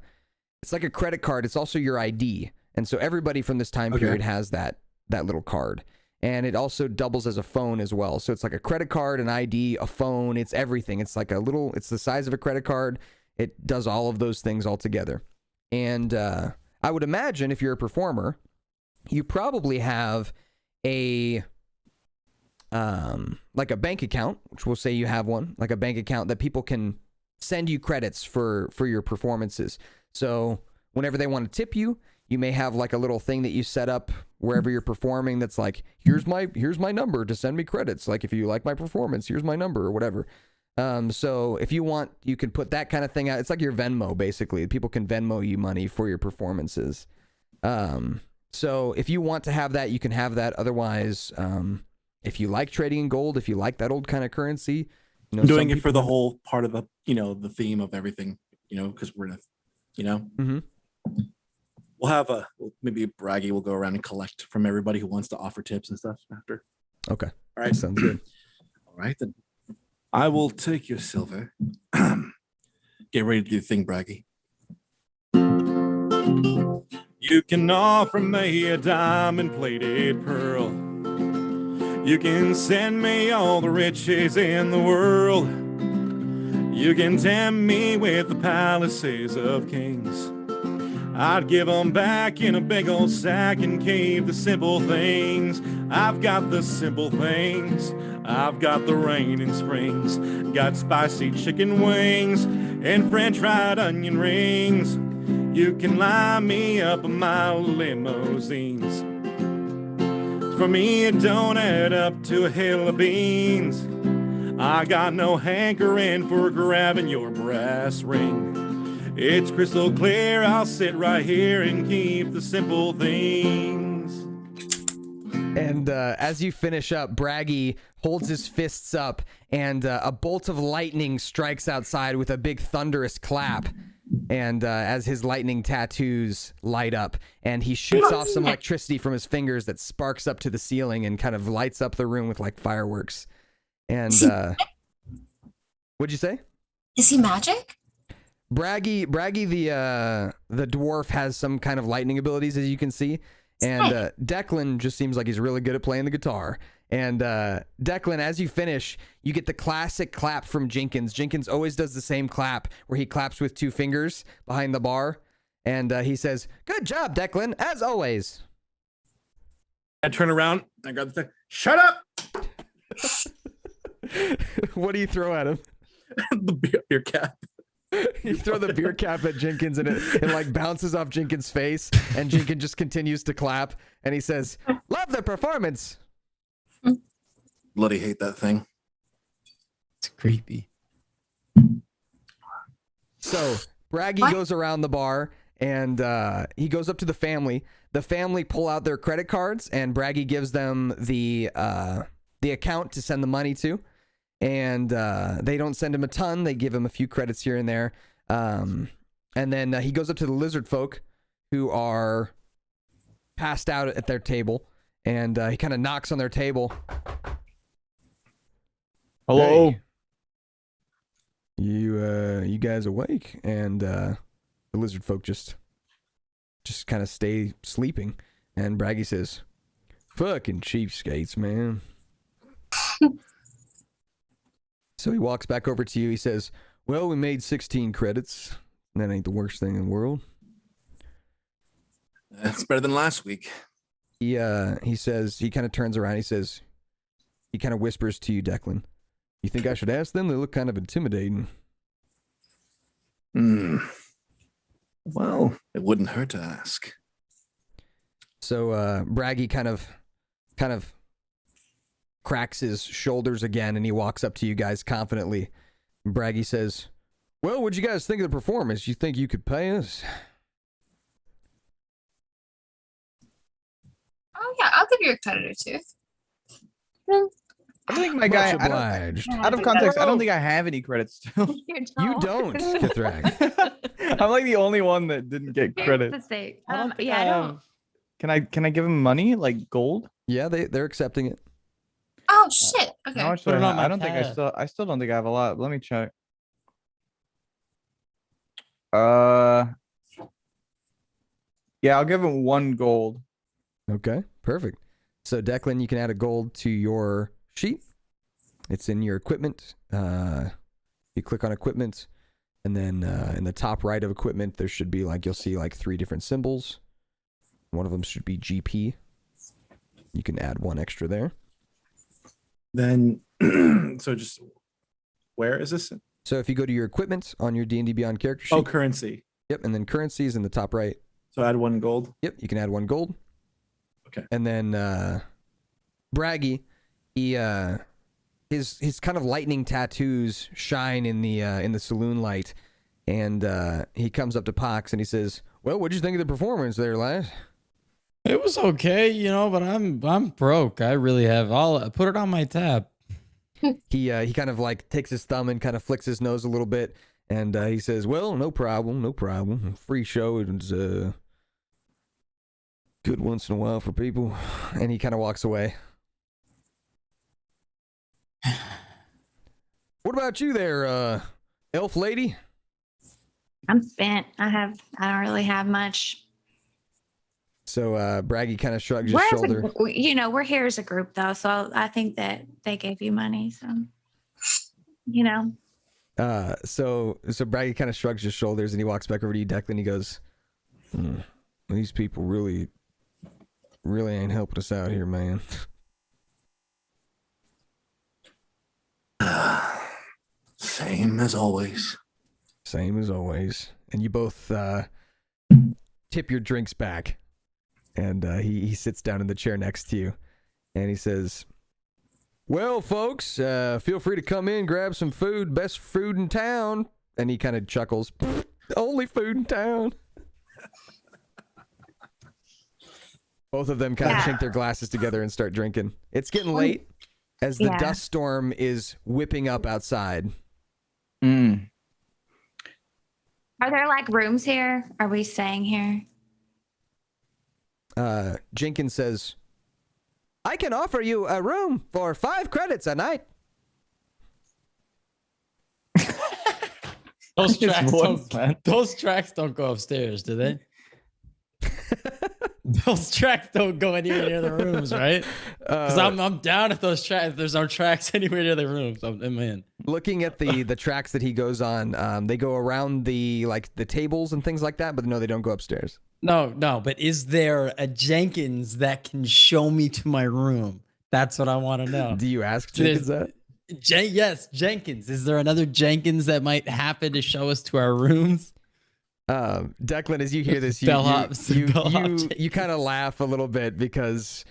credit card. It's also your ID. And so everybody from this time period has that little card. And it also doubles as a phone as well. So it's like a credit card, an ID, a phone. It's everything. It's like it's the size of a credit card. It does all of those things all together. And I would imagine if you're a performer, you probably have like a bank account, which we'll say you have one, like a bank account that people can send you credits for your performances. So whenever they want to tip you, you may have like a little thing that you set up wherever you're performing that's like, here's my number to send me credits. Like if you like my performance, here's my number or whatever. So if you want, you can put that kind of thing out. It's like your Venmo, basically. People can Venmo you money for your performances. So if you want to have that, you can have that. Otherwise, if you like trading in gold, if you like that old kind of currency, you know, I'm doing it for the whole part of the, the theme of everything, because we're in a, Mm-hmm. We'll have maybe Braggy will go around and collect from everybody who wants to offer tips and stuff after. Okay. All right. Sounds good. All right, then. I will take your silver. Get ready to do the thing, Braggy. You can offer me a diamond-plated pearl. You can send me all the riches in the world. You can tempt me with the palaces of kings. I'd give them back in a big old sack and keep the simple things. I've got the simple things. I've got the rain in springs. Got spicy chicken wings and french fried onion rings. You can line me up in my limousines. For me, it don't add up to a hill of beans. I got no hankering for grabbing your brass ring. It's crystal clear, I'll sit right here and keep the simple things. And as you finish up, Braggy holds his fists up, and a bolt of lightning strikes outside with a big thunderous clap. And as his lightning tattoos light up, and he shoots off some electricity from his fingers that sparks up to the ceiling and kind of lights up the room with like fireworks. And what'd you say? Is he magic? Braggy the dwarf has some kind of lightning abilities, as you can see. And Declan just seems like he's really good at playing the guitar. And Declan, as you finish, you get the classic clap from Jenkins. Jenkins always does the same clap where he claps with 2 fingers behind the bar. And he says, "Good job, Declan, as always." I turn around, I grab the thing. Shut up! What do you throw at him? The beer cap. You throw the beer cap at Jenkins, and it like bounces off Jenkins' face, and Jenkins just continues to clap, and he says, "Love the performance." Bloody hate that thing. It's creepy. So Braggy goes around the bar, and he goes up to the family. The family pull out their credit cards, and Braggy gives them the account to send the money to. And they don't send him a ton. They give him a few credits here and there. And then he goes up to the lizard folk who are passed out at their table. And he kind of knocks on their table. Hello. Hey, you guys awake? And the lizard folk just kind of stay sleeping. And Braggy says, "Fucking cheapskates, man." So he walks back over to you. He says, "Well, we made 16 credits. That ain't the worst thing in the world." It's better than last week. He says, he kind of turns around. He kind of whispers to you, Declan, "You think I should ask them? They look kind of intimidating." Well, it wouldn't hurt to ask. So Braggy kind of cracks his shoulders again, and he walks up to you guys confidently. Braggy says, "Well, what'd you guys think of the performance? You think you could pay us?" Oh yeah, I'll give you a credit or two. I think my guy. Much obliged. Out of context, I don't think I have any credits still. You don't, Kithrak. I'm like the only one that didn't get credit. Mistake. I don't think Yeah, I I don't. have- Can I give him money, like gold? Yeah, they're accepting it. Oh shit. Okay. How much Put do it I on have? my tab. I still don't think I have a lot. Let me check. Yeah, I'll give him 1 gold. Okay, perfect. So Declan, you can add a gold to your sheet. It's in your equipment. You click on equipment, and then in the top right of equipment, there should be you'll see 3 different symbols. One of them should be GP. You can add 1 extra there. Then, so just, where is this? So if you go to your equipment on your D&D Beyond character sheet. Oh, currency. Yep, and then currency is in the top right. So add 1 gold. Yep, you can add 1 gold. Okay. And then Braggy, his kind of lightning tattoos shine in the saloon light, and he comes up to Pox and he says, "Well, what'd you think of the performance there, lad?" It was okay, but I'm broke. I really have. I'll put it on my tab. He kind of takes his thumb and kind of flicks his nose a little bit, and he says, "Well, no problem. Free show is good once in a while for people. And he kind of walks away. What about you there, elf lady? I'm spent. I don't really have much. So Braggy kind of shrugs his shoulder. We're here as a group though, so I think that they gave you money. So, So Braggy kind of shrugs his shoulders and he walks back over to you, Declan. He goes, "These people really ain't helping us out here, man." Same as always. Same as always. And you both tip your drinks back. And he sits down in the chair next to you. And he says, "Well, folks, feel free to come in, grab some food. Best food in town." And he kind of chuckles. "Only food in town." Both of them kind of chink their glasses together and start drinking. It's getting late as the dust storm is whipping up outside. Are there like rooms here? Are we staying here? Jenkins says, "I can offer you a room for 5 credits a night." Those tracks don't go upstairs, do they? Those tracks don't go anywhere near the rooms, right? Because I'm down if those tracks. If there's no tracks anywhere near the rooms, I'm in. Looking at the tracks that he goes on, they go around the tables and things like that, but no, they don't go upstairs. No. But is there a Jenkins that can show me to my room? That's what I want to know. Do you ask Jenkins that? Yes, Jenkins. Is there another Jenkins that might happen to show us to our rooms? Declan, as you hear this, you kind of laugh a little bit because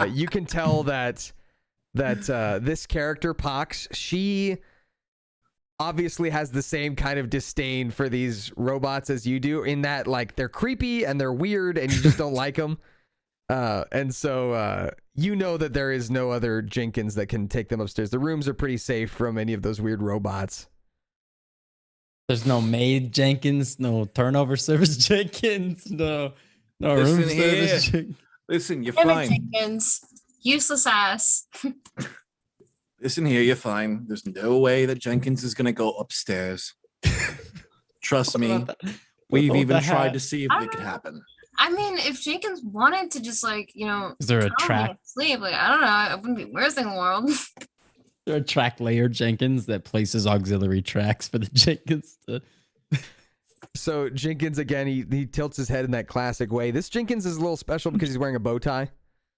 you can tell that this character Pox, she obviously has the same kind of disdain for these robots as you do, in that like they're creepy and they're weird and you just don't like them. And so you know that there is no other Jenkins that can take them upstairs. The rooms are pretty safe from any of those weird robots. There's no maid Jenkins, no turnover service Jenkins, no room service Jenkins. Listen, you're Damn it, fine. Jenkins. Useless ass. Listen here, you're fine. There's no way that Jenkins is gonna go upstairs. Trust me. We've even tried to see if it could happen. I mean, if Jenkins wanted to just is there a track? Sleep, I don't know. I wouldn't be worst thing in the world. There are track layer Jenkins that places auxiliary tracks for the Jenkins to... So Jenkins, again, he tilts his head in that classic way. This Jenkins is a little special because he's wearing a bow tie.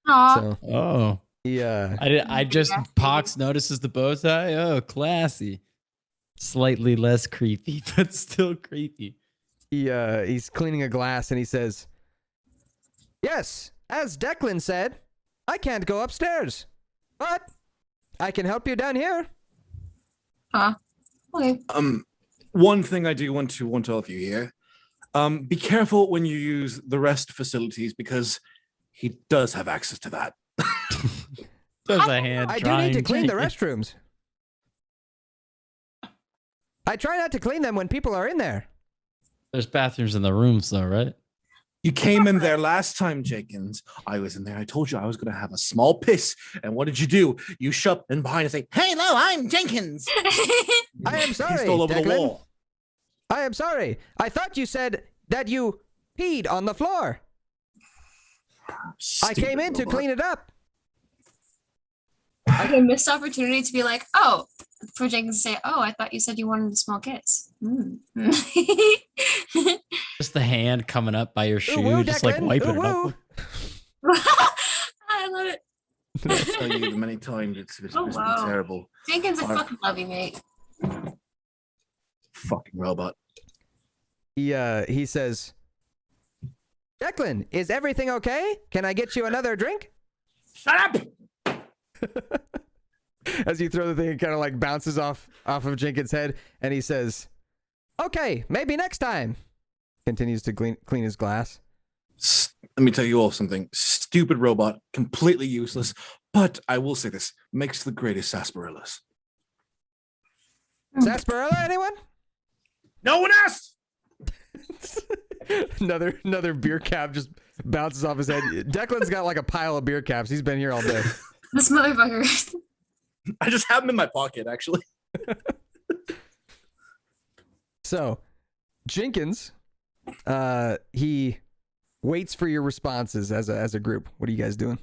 Aww. So, Pox notices the bow tie. Oh, classy. Slightly less creepy, but still creepy. He's cleaning a glass and he says, "Yes, as Declan said, I can't go upstairs, but I can help you down here." Okay. One thing I do want to all of you here. Be careful when you use the rest facilities because he does have access to that. There's a hand. I do need to clean the restrooms. I try not to clean them when people are in there. There's bathrooms in the rooms though, right? You came in there last time, Jenkins. I was in there. I told you I was going to have a small piss. And what did you do? You shut in behind and say, "Hey, hello, I'm Jenkins." I am sorry, Pissed all over Declan. the wall. I am sorry. I thought you said that you peed on the floor. I came in to clean it up. Okay, missed opportunity to be like, oh, for Jenkins to say, "Oh, I thought you said you wanted a small kiss." Just the hand coming up by your shoe, Ooh, just like Declan. wiping it Ooh, up. I love it. I tell you many times it's been terrible. Jenkins, I fucking love you, mate. Fucking robot. He says, "Declan, is everything okay? Can I get you another drink?" Shut up! As you throw the thing, it kind of like bounces off of Jenkins' head, and he says, "Okay, maybe next time." Continues to clean his glass. Let me tell you all something. Stupid robot, completely useless. But I will say this: makes the greatest sarsaparillas. Sarsaparilla, anyone? No one asked. Another beer cap just bounces off his head. Declan's got like a pile of beer caps. He's been here all day. This motherfucker. I just have them in my pocket, actually. So, Jenkins, he waits for your responses as a group. What are you guys doing?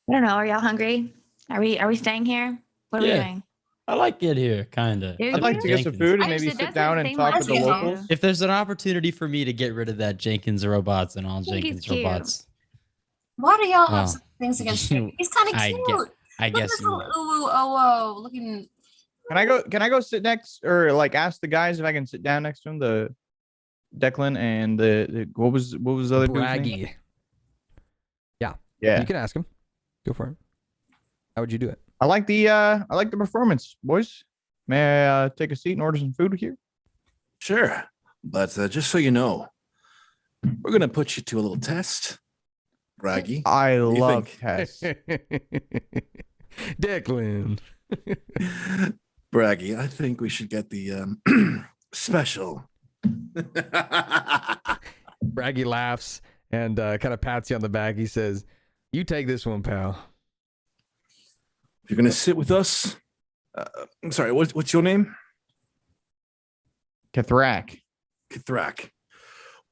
I don't know. Are y'all hungry? Are we staying here? What are we doing? I like it here, kind of. I'd like to get some food and maybe sit down and talk with the locals. If there's an opportunity for me to get rid of that Jenkins robots and all Jenkins robots. Why do y'all have some things against him? He's kind of cute. I guess. Looking. Can I go sit next, or like ask the guys if I can sit down next to him? The Declan and the what was the other dude's name? Braggy. Yeah. You can ask him. Go for it. How would you do it? I like the performance, boys. May I take a seat and order some food here? Sure, but just so you know, we're gonna put you to a little test, Braggy. I love tests. Declan. Braggy, I think we should get the special. Braggy laughs and kind of pats you on the back. He says, "You take this one, pal. If you're gonna sit with us, I'm sorry. What's your name? Kithrak. Kithrak.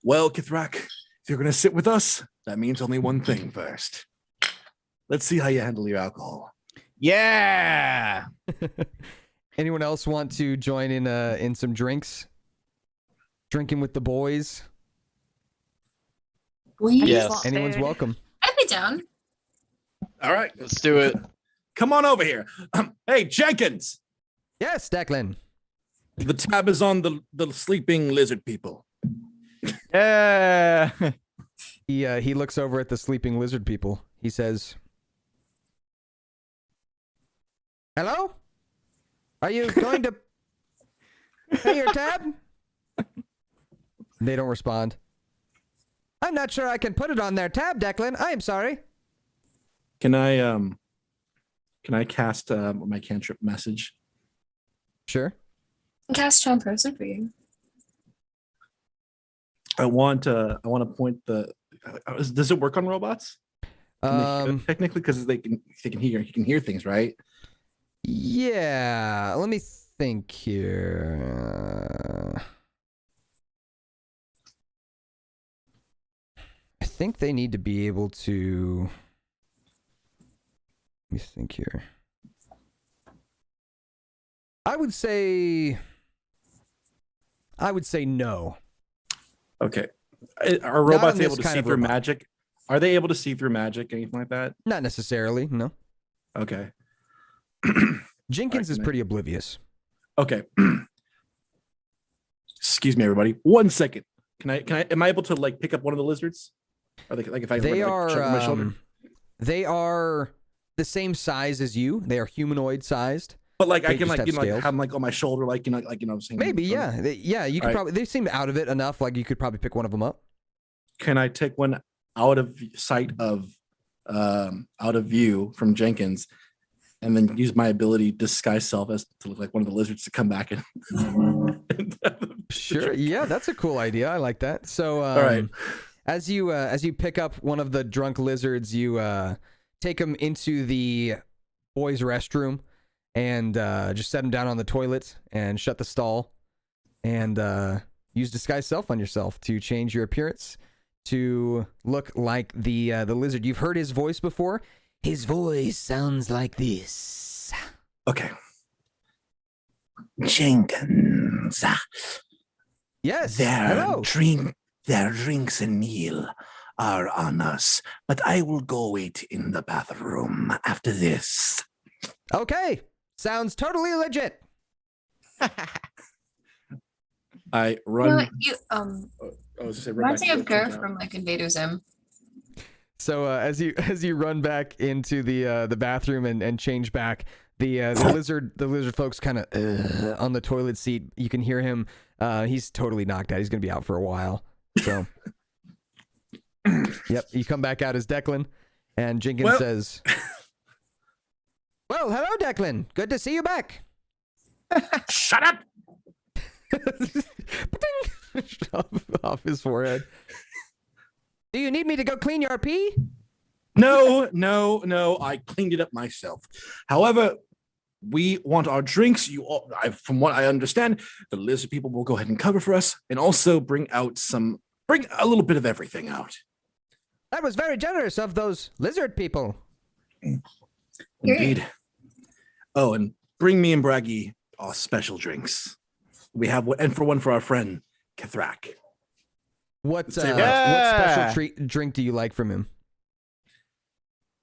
Well, Kithrak, if you're gonna sit with us, that means only one thing first. Let's see how you handle your alcohol." Yeah. Anyone else want to join in some drinks? Drinking with the boys? Yes. Anyone's welcome. I'd be down. All right, let's do it. Come on over here. Hey, Jenkins. Yes, Declan. The tab is on the sleeping lizard people. Yeah. He looks over at the sleeping lizard people. He says, "Hello? Are you going to pay your tab?" They don't respond. "I'm not sure I can put it on their tab, Declan. I am sorry." Can I cast my cantrip message? Sure. Cast charm person for you. I want to point the. Does it work on robots? Technically, because they can hear things, right? Yeah. Let me think here. I think they need to be able to. Let me think here. I would say no. Okay. Are robots able to see through magic? Are they able to see through magic, anything like that? Not necessarily, no. Okay. Jenkins is pretty oblivious. Okay. Excuse me, everybody. 1 second. Am I able to like pick up one of the lizards? Are they like if I they like, are check my shoulder? They are the same size as you. They are humanoid sized. But like they I can like have have them like on my shoulder, like what I'm saying. Maybe, yeah. You could probably. They seem out of it enough. Like you could probably pick one of them up. Can I take one out of sight of, out of view from Jenkins, and then use my ability disguise self as to look like one of the lizards to come back and Sure. Yeah, that's a cool idea. I like that. So, all right. As you pick up one of the drunk lizards, you take him into the boys' restroom and just set him down on the toilet and shut the stall and use disguise self on yourself to change your appearance to look like the lizard. You've heard his voice before. His voice sounds like this. Okay. Jenkins. Yes. Hello. Their drinks and meal are on us, but I will go wait in the bathroom after this. Okay. Sounds totally legit. I run. Reminds me of Garth from like Invader Zim. So as you run back into the bathroom and change back, the lizard folks kind of on the toilet seat. You can hear him. He's totally knocked out. He's gonna be out for a while. So, yep. You come back out as Declan, and Jenkins says, "Well, hello, Declan. Good to see you back." Shut up. off his forehead. Do you need me to go clean your pee? No. I cleaned it up myself. However, we want our drinks. From what I understand, the lizard people will go ahead and cover for us, and also bring a little bit of everything out. That was very generous of those lizard people. Indeed. Oh, and bring me and Braggy special drinks. We have one for our friend Kithrak. What special drink do you like from him?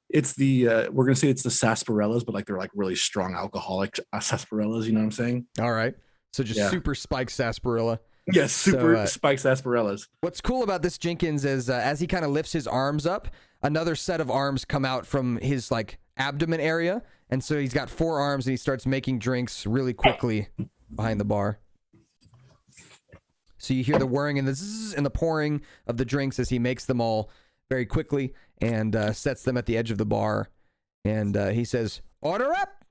It's the we're gonna say it's the sarsaparillas, but they're really strong alcoholic sarsaparillas. You know what I'm saying? All right. So just super spiked sarsaparilla. Yes, super spiked sarsaparillas. What's cool about this Jenkins is as he kind of lifts his arms up, another set of arms come out from his abdomen area, and so he's got 4 arms, and he starts making drinks really quickly behind the bar. So you hear the whirring and the zzz and the pouring of the drinks as he makes them all very quickly and sets them at the edge of the bar. And he says, "Order up!"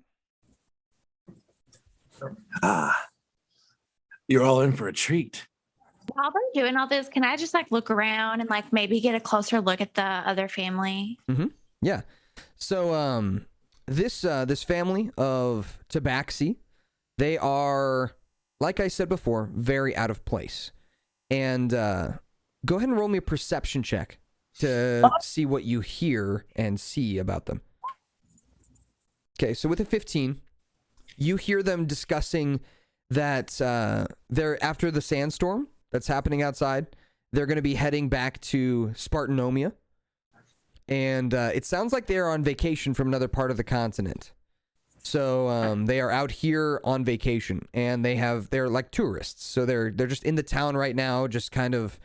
You're all in for a treat. While they're doing all this, can I just look around and maybe get a closer look at the other family? Mm-hmm. Yeah. So this family of Tabaxi, they are, like I said before, very out of place. And go ahead and roll me a perception check to see what you hear and see about them. Okay, so with a 15, you hear them discussing that they're after the sandstorm that's happening outside. They're going to be heading back to Spartanomia. And it sounds like they're on vacation from another part of the continent. So they are out here on vacation, and they're like tourists. So they're just in the town right now, just kind of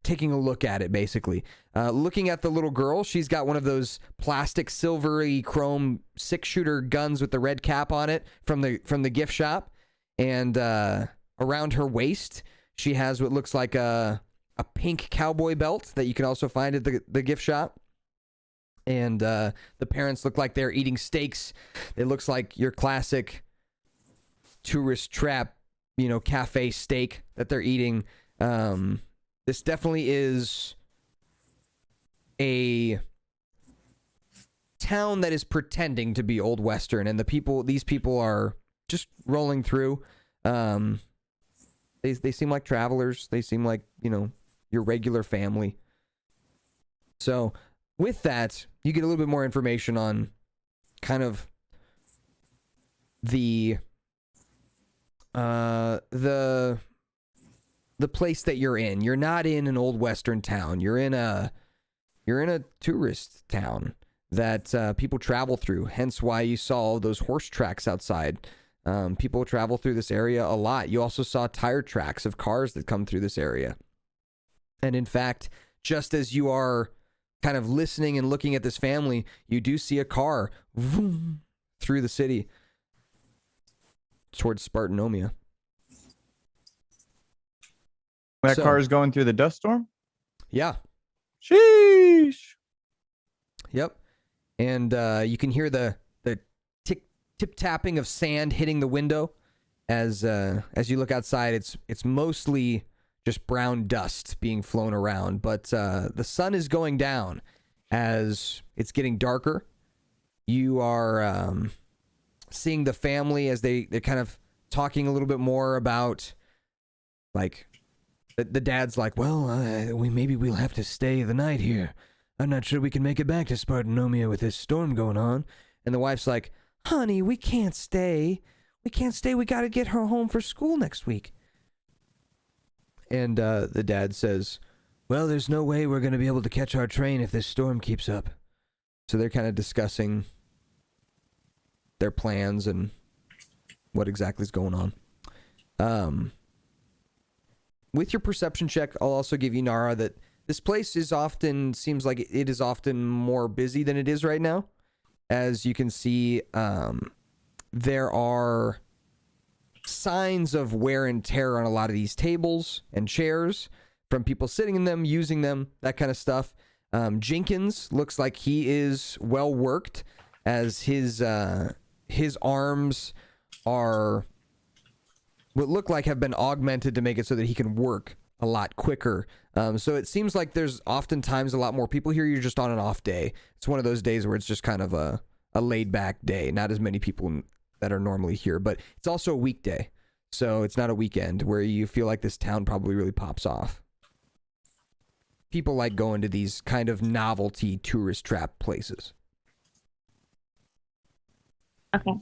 taking a look at it, basically. Looking at the little girl, she's got one of those plastic silvery chrome 6-shooter guns with the red cap on it from the gift shop. And around her waist, she has what looks like a pink cowboy belt that you can also find at the gift shop. And the parents look like they're eating steaks. It looks like your classic tourist trap, cafe steak that they're eating. This definitely is a town that is pretending to be Old Western, and these people are just rolling through. They seem like travelers. They seem like, your regular family. So with that, you get a little bit more information on kind of the place that you're in. You're not in an Old Western town. You're in a tourist town that people travel through. Hence why you saw all those horse tracks outside. People travel through this area a lot. You also saw tire tracks of cars that come through this area. And in fact, just as you are kind of listening and looking at this family, you do see a car vroom, through the city towards Spartanomia. That car is going through the dust storm? Yeah. Sheesh. Yep. And you can hear the tip-tapping of sand hitting the window as you look outside. It's mostly just brown dust being flown around, but the sun is going down as it's getting darker. You are seeing the family as they're kind of talking a little bit more about, the dad's like, well, maybe we'll have to stay the night here. I'm not sure we can make it back to Spartanomia with this storm going on. And the wife's like, honey, we can't stay. We got to get her home for school next week. And the dad says, well, there's no way we're going to be able to catch our train if this storm keeps up. So they're kind of discussing their plans and what exactly is going on. With your perception check, I'll also give you, Nara, that this place seems like it is often more busy than it is right now. As you can see, there are signs of wear and tear on a lot of these tables and chairs from people sitting in them, using them, that kind of stuff. Jenkins looks like he is well worked, as his arms are what look like have been augmented to make it so that he can work a lot quicker. So it seems like there's oftentimes a lot more people here. You're just on an off day. It's one of those days where it's just kind of a laid back day. Not as many people that are normally here, but it's also a weekday. So it's not a weekend where you feel like this town probably really pops off. People like going to these kind of novelty tourist trap places. Okay.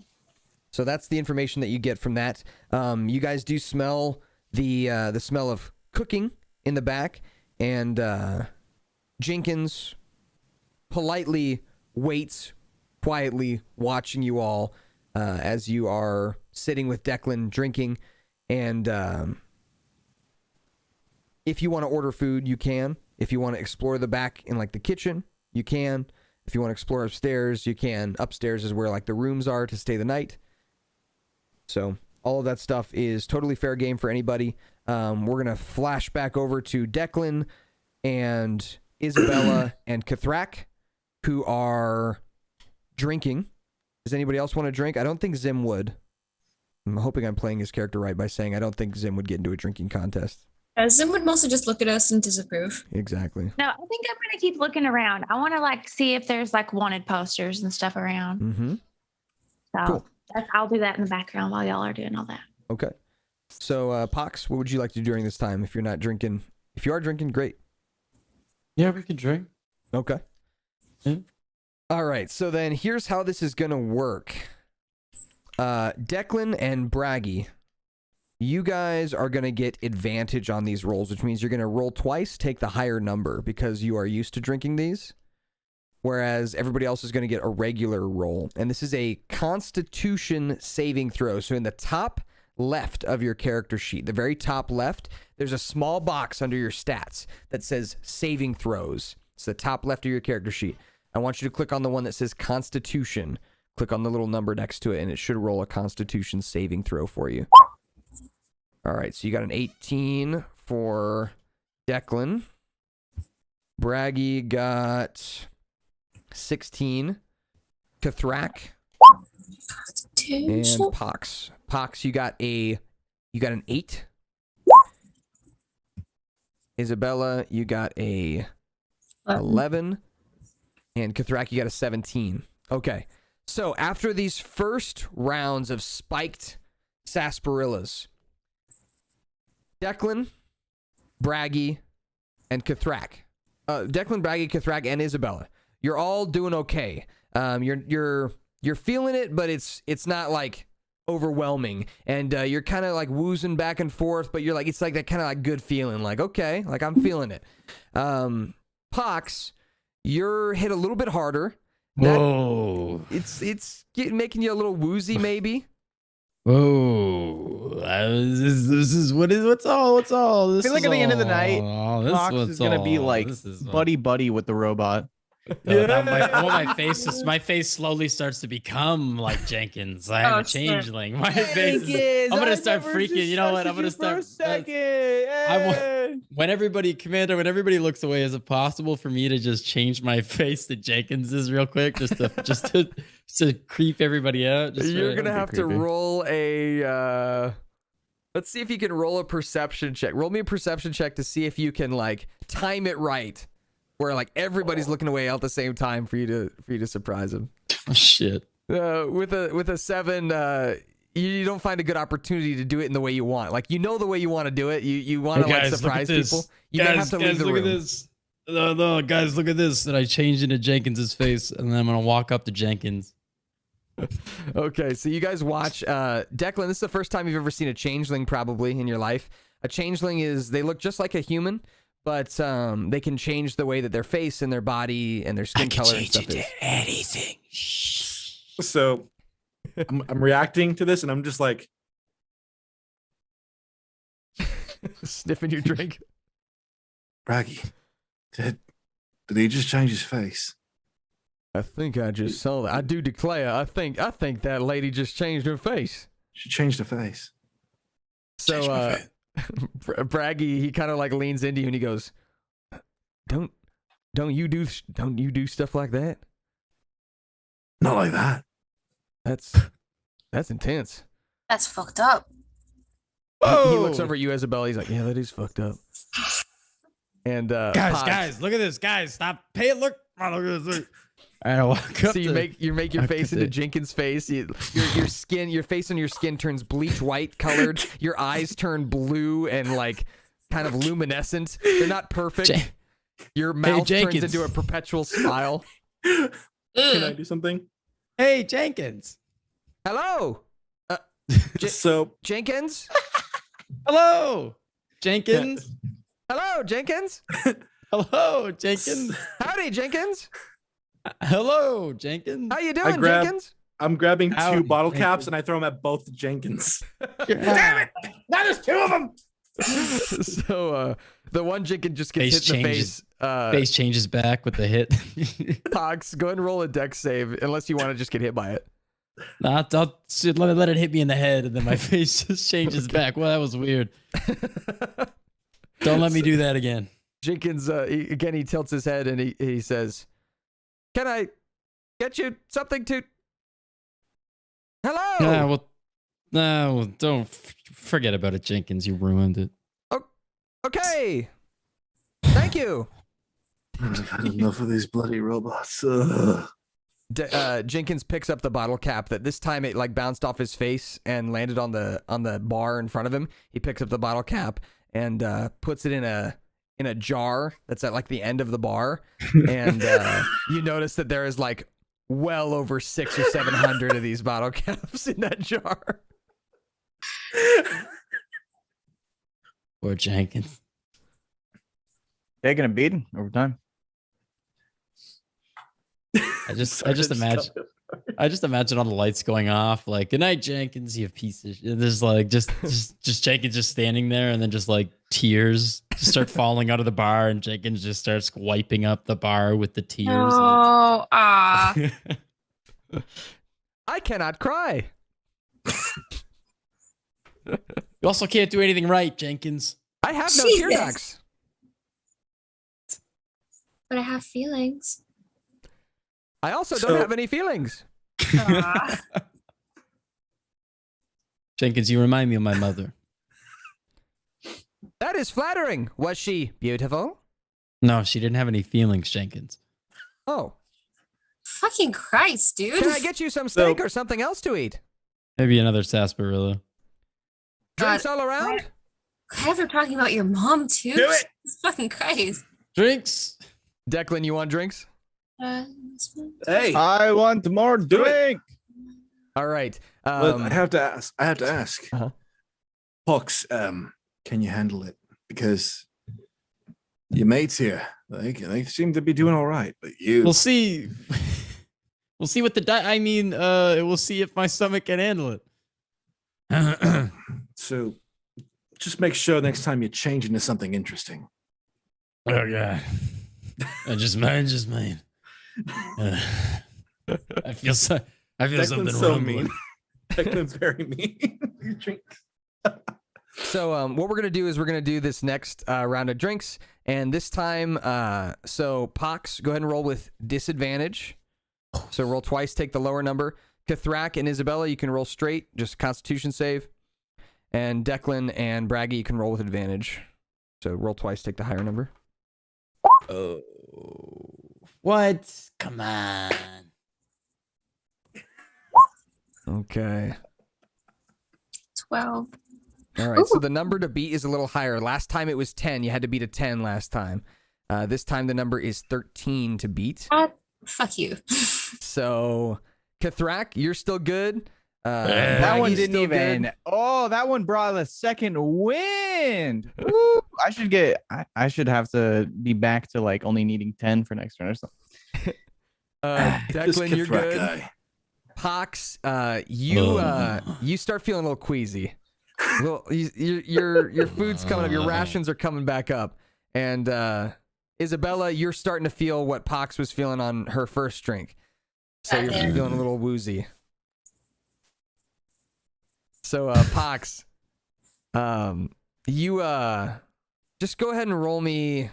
So that's the information that you get from that. You guys do smell the smell of cooking in the back, and Jenkins politely waits, quietly watching you all as you are sitting with Declan drinking. And if you want to order food, you can. If you want to explore the back in like the kitchen, you can. If you want to explore upstairs, you can. Upstairs is where like the rooms are to stay the night. So all of that stuff is totally fair game for anybody. We're going to flash back over to Declan and Isabella and Kathrak, who are drinking. Does anybody else want to drink? I don't think Zim would. I'm hoping I'm playing his character right by saying I don't think Zim would get into a drinking contest. Zim would mostly just look at us and disapprove. Exactly. No, I think I'm gonna keep looking around. I want to like see if there's like wanted posters and stuff around. Mm-hmm. So Cool. I'll do that in the background while y'all are doing all that. Okay. So, Pox, what would you like to do during this time if you're not drinking? If you are drinking, great. Yeah, we can drink. Okay. Yeah. All right. So then here's how this is going to work. Declan and Braggy, you guys are going to get advantage on these rolls, which means you're going to roll twice, take the higher number because you are used to drinking these. Whereas everybody else is going to get a regular roll. And this is a Constitution saving throw. So in the top left of your character sheet, the very top left, there's a small box under your stats that says saving throws. It's the top left of your character sheet. I want you to click on the one that says Constitution. Click on the little number next to it, and it should roll a Constitution saving throw for you. All right, so you got an 18 for Declan. Braggy got 16. Kathrak. And Pox. Pox, you got an 8. Isabella, you got a 11. And Kathrak, you got a 17. Okay. So after these first rounds of spiked sarsaparillas, Declan, Braggy, and Kathrak. Declan, Braggy, Kathrak, and Isabella. You're all doing okay. You're feeling it, but it's not like overwhelming, and you're kind of like woozing back and forth, but you're like, it's like that kind of like good feeling, like okay, like I'm feeling it. Pox, you're hit a little bit harder. Whoa! It's making you a little woozy, maybe. Whoa! This is what's all. This I feel like at the end of the night, this Fox is gonna be like buddy with the robot. My face slowly starts to become like Jenkins. I have a changeling. My face is, I'm gonna start freaking. You know what? I'm gonna start. When everybody looks away, is it possible for me to just change my face to Jenkins's real quick, just to creep everybody out? You're gonna have to roll a. Let's see if you can roll a perception check. Roll me a perception check to see if you can like time it right, where like everybody's looking away at the same time for you to surprise them. Oh, shit. With a 7, you don't find a good opportunity to do it in the way you want. Like, you know the way you want to do it. You want to like surprise people. You may have to leave the room. Look at this. No, guys, look at this. That I changed into Jenkins's face, and then I'm gonna walk up to Jenkins. Okay, so you guys watch. Declan, this is the first time you've ever seen a changeling probably in your life. A changeling they look just like a human, but they can change the way that their face and their body and their skin color and stuff is. Anything. So I'm reacting to this, and I'm just like sniffing your drink. Braggy, did he just change his face? I think I just saw that. I do declare, I think that lady just changed her face. She changed her face. So Braggy, he kind of like leans into you and he goes, Don't you do stuff like that? Not like that. That's intense. That's fucked up. He looks over at you, Isabella. He's like, yeah, that is fucked up. And guys, look at this. Guys, stop. Pay look. Oh, look at this. Look. I walk up. So you make your face into Jenkins' face. Your face on your skin turns bleach white colored. Your eyes turn blue and like kind of luminescent. They're not perfect. Your mouth turns into a perpetual smile. Can I do something? Hey, Jenkins. Hello. Jenkins. Hello, Jenkins. Hello, Jenkins. Hello, Jenkins. Howdy, Jenkins. Hello, Jenkins. How you doing, Jenkins? I'm grabbing two bottle caps and I throw them at both Jenkins. Damn it! Now there's two of them. So the one Jenkins just gets hit in the face. Face changes back with the hit. Pox, go ahead and roll a dex save, unless you want to just get hit by it. Nah, I'll let it hit me in the head, and then my face just changes back. Well, that was weird. Don't let me do that again. Jenkins, he tilts his head and he says, "Can I get you something to?" Hello. No, don't forget about it, Jenkins. You ruined it. Oh, okay. Thank you. I've had enough of these bloody robots. Jenkins picks up the bottle cap that this time it like bounced off his face and landed on the bar in front of him. He picks up the bottle cap and puts it in a jar that's at like the end of the bar, and you notice that there is like well over 600 or 700 of these bottle caps in that jar. Poor Jenkins. Taking a beating over time. I just imagine all the lights going off. Like, good night, Jenkins. You have pieces. There's like just Jenkins just standing there, and then just like tears just start falling out of the bar, and Jenkins just starts wiping up the bar with the tears. Oh, I cannot cry. You also can't do anything right, Jenkins. I have no tear ducts. But I have feelings. I also don't have any feelings. Jenkins, you remind me of my mother. That is flattering. Was she beautiful? No, she didn't have any feelings, Jenkins. Oh. Fucking Christ, dude. Can I get you some steak or something else to eat? Maybe another sarsaparilla. Drinks all around? Glad we're talking about your mom, too. Do it. Fucking Christ. Drinks. Declan, you want drinks? Hey, I want more drink. All right. I have to ask. Uh-huh. Pox, can you handle it? Because your mates here, they seem to be doing all right, but you. We'll see. We'll see what we'll see if my stomach can handle it. So, just make sure next time you change into something interesting. Oh God. I just mine. I feel something wrong. Mean. Declan's very mean. You drink. So what we're gonna do is we're gonna do this next round of drinks, and this time, so Pox, go ahead and roll with disadvantage. So roll twice, take the lower number. Kathrak and Isabella, you can roll straight, just Constitution save. And Declan and Braggy, you can roll with advantage. So roll twice, take the higher number. Oh, what? Come on. Okay. 12. All right, so the number to beat is a little higher. Last time it was 10. You had to beat a 10 last time. This time the number is 13 to beat. Fuck you. So, Kathrak, you're still good. That one Braggy's didn't still even. good. Oh, that one brought a second wind. Woo. I should have to be back to like only needing 10 for next turn or something. Declan, you're good. Guy. Pox, you start feeling a little queasy. Well, your food's coming up. Your rations are coming back up, and Isabella, you're starting to feel what Pox was feeling on her first drink. So you're feeling a little woozy. So Pox, you just go ahead and roll me.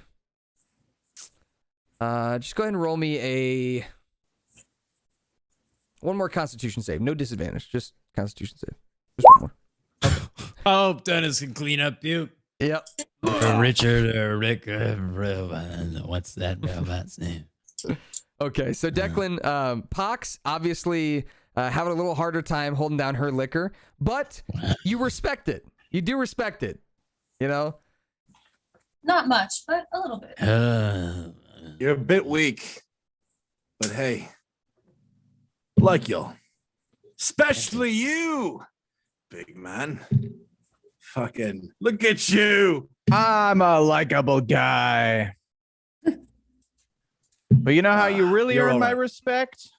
Just go ahead and roll me one more Constitution save. No disadvantage. Just Constitution save. Just one more. I hope Dennis can clean up puke. Yep. Richard or Rick. What's that robot's name? Okay, so Declan, Pox obviously having a little harder time holding down her liquor, but you respect it. You do respect it, you know? Not much, but a little bit. You're a bit weak, but hey, like y'all, especially you, big man. Fucking look at you. I'm a likable guy. But you know how you really you're earn all my right. respect?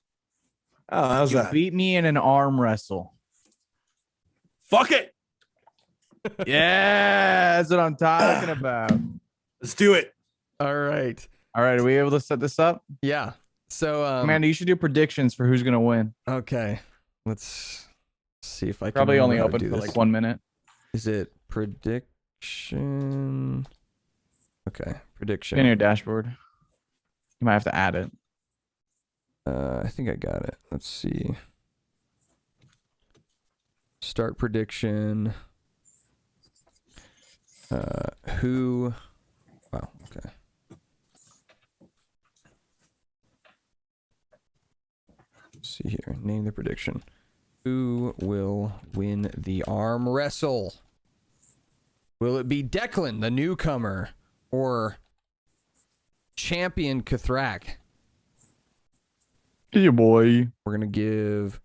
Oh, how's You that? beat me in an arm wrestle. Fuck it. Yeah, that's what I'm talking about. Let's do it. All right. All right, are we able to set this up? Yeah. So, Amanda, you should do predictions for who's gonna win. okay. Let's see if I can Probably only remember how to open do for this. like 1 minute. Is it prediction? Okay, prediction. In your dashboard. You might have to add it. I think I got it. Let's see. Start prediction. Who? Wow. Okay. Let's see here. Name the prediction. Who will win the arm wrestle? Will it be Declan, the newcomer, or champion Kathrak? Yeah, boy. We're gonna give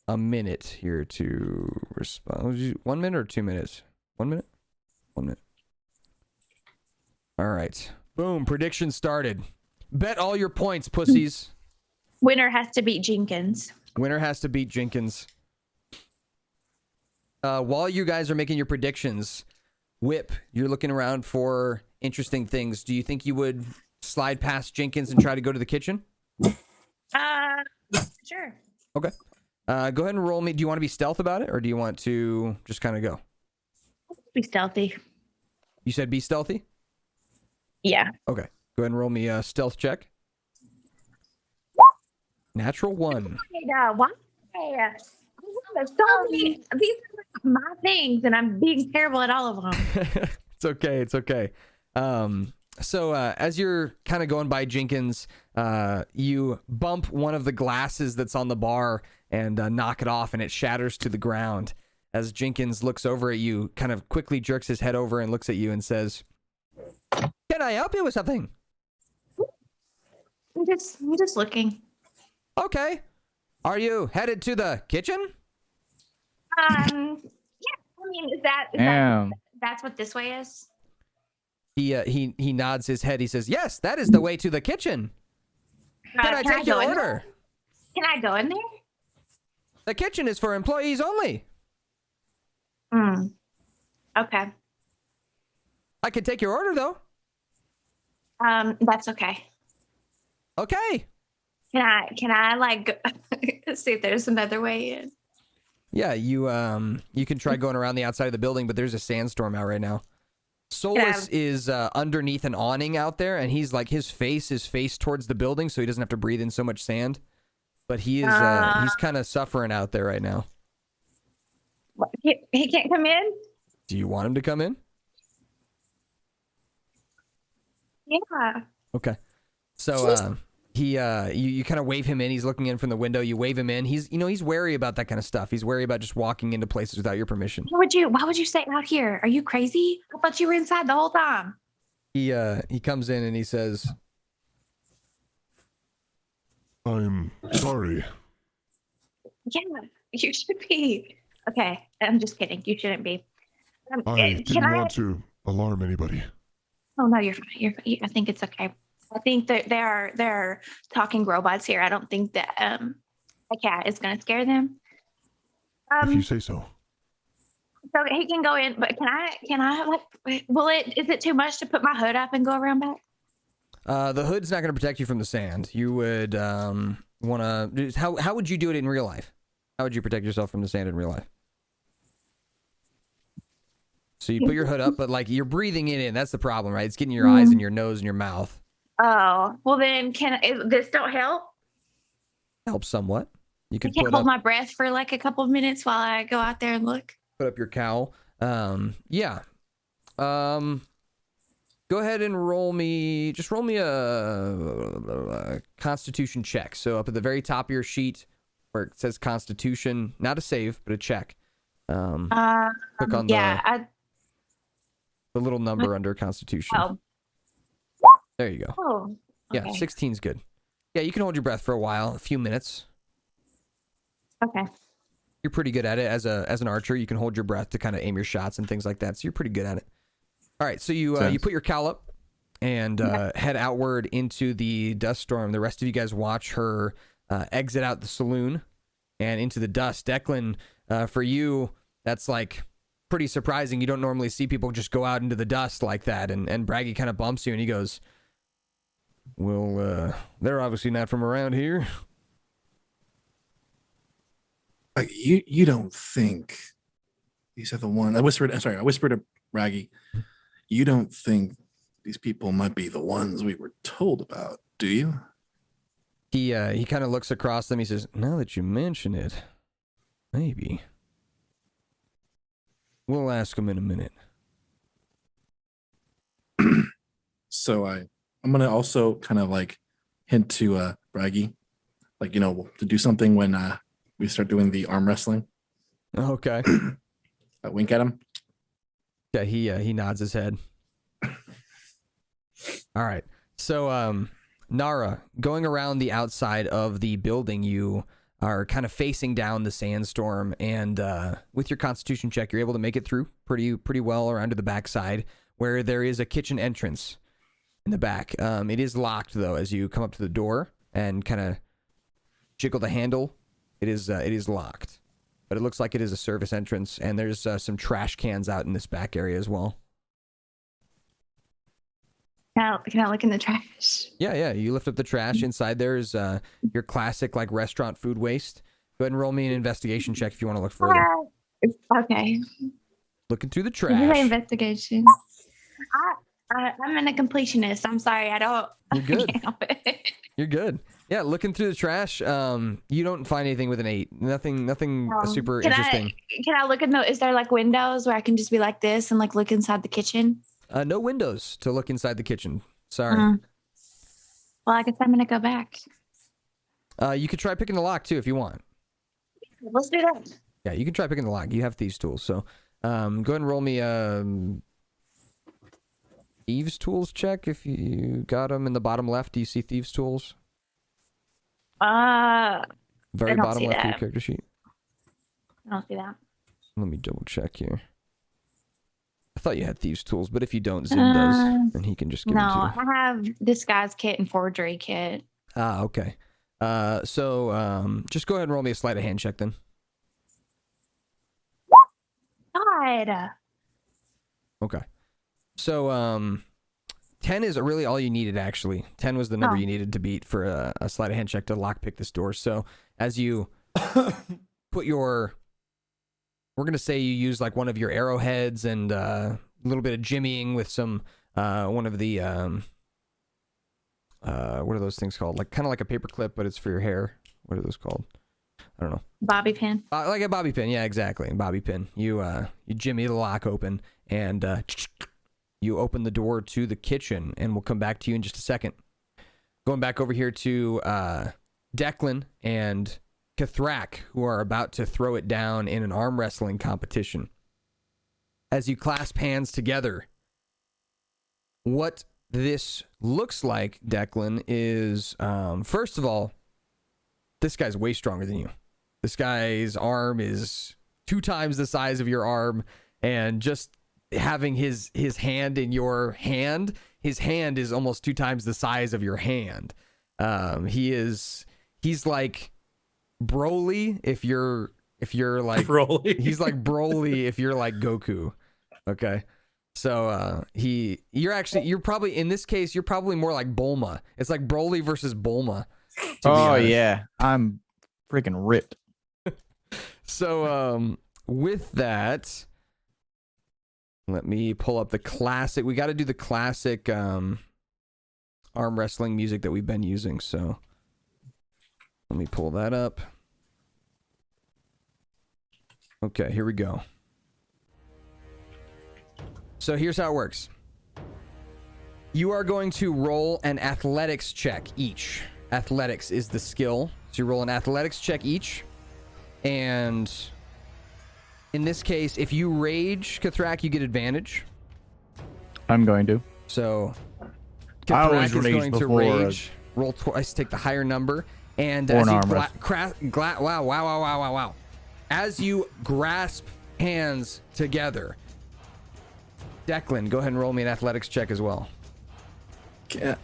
a minute here to respond. 1 minute or 2 minutes? 1 minute? 1 minute. All right. Boom. Prediction started. Bet all your points, pussies. Winner has to beat Jenkins. Winner has to beat Jenkins. While you guys are making your predictions, Whip, you're looking around for interesting things. Do you think you would slide past Jenkins and try to go to the kitchen? Sure. Okay. Go ahead and roll me. Do you want to be stealth about it, or do you want to just kind of go? Be stealthy. You said be stealthy? Yeah. Okay. Go ahead and roll me a stealth check. Natural 1. Why? These are my things, and I'm being terrible at all of them. It's okay. It's okay. So as you're kind of going by Jenkins, you bump one of the glasses that's on the bar and knock it off, and it shatters to the ground. As Jenkins looks over at you, kind of quickly jerks his head over and looks at you and says, "Can I help you with something?" I'm just looking. Okay. Are you headed to the kitchen? Yeah. I mean, is that Damn. that's what this way is? He nods his head. He says, "Yes, that is the way to the kitchen. Can I take your go in order?" there? Can I go in there? The kitchen is for employees only. Okay. I can take your order though. That's okay. Okay. Can I like see if there's another way in? Yeah, you can try going around the outside of the building, but there's a sandstorm out right now. Solus is underneath an awning out there, and he's like, his face is faced towards the building, so he doesn't have to breathe in so much sand. But he is he's kind of suffering out there right now. He can't come in? Do you want him to come in? Yeah. Okay. So you kind of wave him in. He's looking in from the window. You wave him in. He's wary about that kind of stuff. He's wary about just walking into places without your permission. Why would you stay out here? Are you crazy? I thought you were inside the whole time. He comes in and he says, I'm sorry. Yeah, you should be. Okay, I'm just kidding. You shouldn't be. I didn't want to alarm anybody. Oh no, you're fine. I think it's okay. I think that there are talking robots here. I don't think that a cat is gonna scare them. If you say so. So he can go in, but can I is it too much to put my hood up and go around back? the hood's not going to protect you from the sand. You would want to... How would you do it in real life? How would you protect yourself from the sand in real life? So you put your hood up, but like you're breathing it in. That's the problem, right? It's getting your eyes and your nose and your mouth. Oh, well then this don't help? Helps somewhat. You could I can't hold my breath for like a couple of minutes while I go out there and look. put up your cowl. Yeah. Go ahead and roll me a Constitution check. So up at the very top of your sheet where it says Constitution, not a save, but a check. Click on the little number under Constitution. Oh. There you go. Oh. Okay. Yeah, 16's good. Yeah, you can hold your breath for a while, a few minutes. Okay. You're pretty good at it as an archer. You can hold your breath to kind of aim your shots and things like that. So you're pretty good at it. All right, so you put your cowl up and head outward into the dust storm. The rest of you guys watch her exit out the saloon and into the dust. Declan, for you, that's like pretty surprising. You don't normally see people just go out into the dust like that. And Braggy kind of bumps you and he goes, well, they're obviously not from around here. You don't think these are the ones? I whispered to Braggy. You don't think these people might be the ones we were told about, do you? He kind of looks across them. He says, now that you mention it, maybe. We'll ask him in a minute. So I'm going to also kind of like hint to Braggy, like, to do something when we start doing the arm wrestling. Okay. I wink at him. Yeah, he nods his head. All right. So, Nara, going around the outside of the building, you are kind of facing down the sandstorm, and with your Constitution check, you're able to make it through pretty well around to the backside, where there is a kitchen entrance in the back. It is locked though. As you come up to the door and kind of jiggle the handle, it is locked. But it looks like it is a service entrance, and there's some trash cans out in this back area as well. Can I look in the trash? Yeah. You lift up the trash. Inside there is your classic like restaurant food waste. Go ahead and roll me an investigation check if you want to look further. Okay. Looking through the This is my trash. investigation. I'm an completionist. I'm sorry. I don't. You're good. I can't help it. You're good. Yeah, looking through the trash, you don't find anything with an 8. Nothing super interesting. Can I look in is there like windows where I can just be like this and like look inside the kitchen? No windows to look inside the kitchen. Sorry. Well, I guess I'm gonna go back. You could try picking the lock too if you want. Let's do that. Yeah, you can try picking the lock. You have thieves tools, so go ahead and roll me thieves tools check if you got them in the bottom left. Do you see thieves tools? Very bottom left of your character sheet. I don't see that. Let me double check here. I thought you had thieves tools, but if you don't, Zim does, and he can just give them to you. No, I have disguise kit and forgery kit. Okay. So just go ahead and roll me a sleight of hand check then. God. Okay. So 10 is really all you needed, actually. 10 was the number you needed to beat for a sleight of hand check to lockpick this door. So as you put your... We're going to say you use like one of your arrowheads and a little bit of jimmying with some, one of the, what are those things called? Like kind of like a paper clip, but it's for your hair. What are those called? I don't know. Bobby pin. Like a bobby pin. Yeah, exactly. Bobby pin. You jimmy the lock open and you open the door to the kitchen, and we'll come back to you in just a second. Going back over here to Declan and Kathrak, who are about to throw it down in an arm wrestling competition. As you clasp hands together, what this looks like, Declan, is first of all, this guy's way stronger than you. This guy's arm is 2 times the size of your arm, and just having his hand in your hand, his hand is almost 2 times the size of your hand. He's like Broly if you're like Broly. He's like Broly if you're like Goku. Okay. So you're probably in this case you're probably more like Bulma. It's like Broly versus Bulma. Oh yeah, I'm freaking ripped. So with that, let me pull up the classic. We got to do the classic arm wrestling music that we've been using. So let me pull that up. Okay, here we go. So here's how it works. You are going to roll an athletics check each. Athletics is the skill. So you roll an athletics check each. And in this case, if you rage, Kathrak, you get advantage. I'm going to. So I always Kathrak is rage going to before, rage. Roll twice, take the higher number. And Or as an you arm wow. As you grasp hands together, Declan, go ahead and roll me an athletics check as well.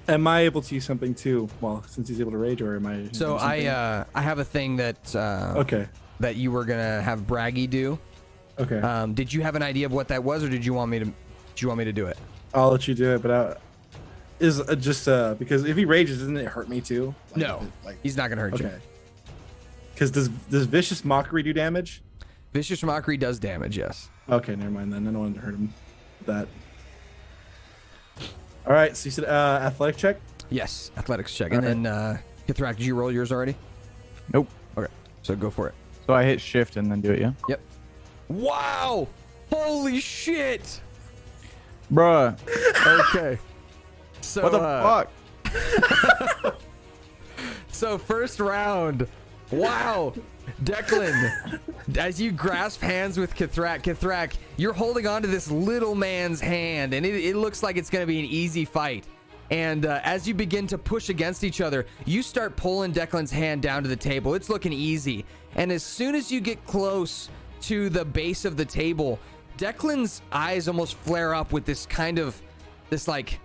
Am I able to use something too? Well, since he's able to rage, or am I? So I have a thing that okay, that you were gonna have Braggy do. Okay. Did you have an idea of what that was, or did you want me to do it? I'll let you do it, but just because if he rages, doesn't it hurt me too? No, he's not gonna hurt you. Okay. Because does vicious mockery do damage? Vicious mockery does damage, yes. Okay, never mind then. I don't want to hurt him with that. All right, so you said athletic check? Yes, athletics check. And then Kathrak, did you roll yours already? Nope. Okay, so go for it. So I hit shift and then do it, yeah? Yep. Wow! Holy shit! Bruh. Okay. So, what the fuck? So first round. Wow. Declan, as you grasp hands with Kathrak, you're holding on to this little man's hand, and it looks like it's going to be an easy fight. And as you begin to push against each other, you start pulling Declan's hand down to the table. It's looking easy. And as soon as you get close to the base of the table, Declan's eyes almost flare up with this like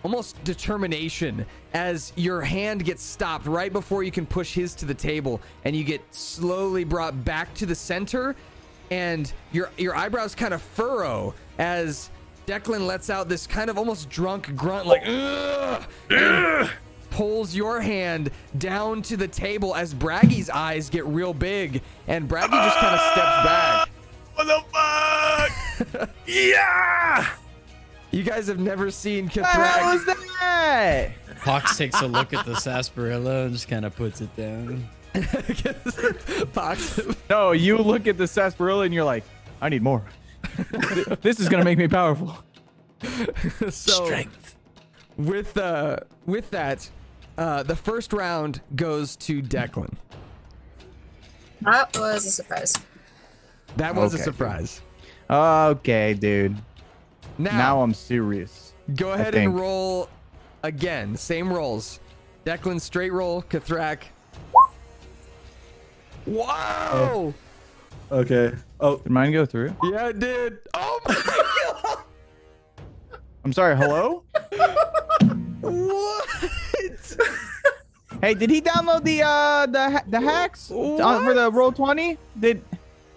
almost determination as your hand gets stopped right before you can push his to the table, and you get slowly brought back to the center, and your eyebrows kind of furrow as Declan lets out this kind of almost drunk grunt like ugh, and pulls your hand down to the table as Braggy's eyes get real big, and Braggy just kind of steps back. What the fuck? Yeah! You guys have never seen Kathrak. What the hell was that? Pox takes a look at the sarsaparilla and just kind of puts it down. Pox. No, you look at the sarsaparilla and you're like, I need more. This is gonna make me powerful. So, Strength. with that, the first round goes to Declan. That was a surprise. That was a Okay, surprise. Okay, dude. Now I'm serious. Go ahead and roll again. Same rolls. Declan straight roll. Kathrak. Wow. Okay. Oh, did mine go through? Yeah, it did. Oh my god. I'm sorry. Hello? What? Hey, did he download the hacks for the Roll20?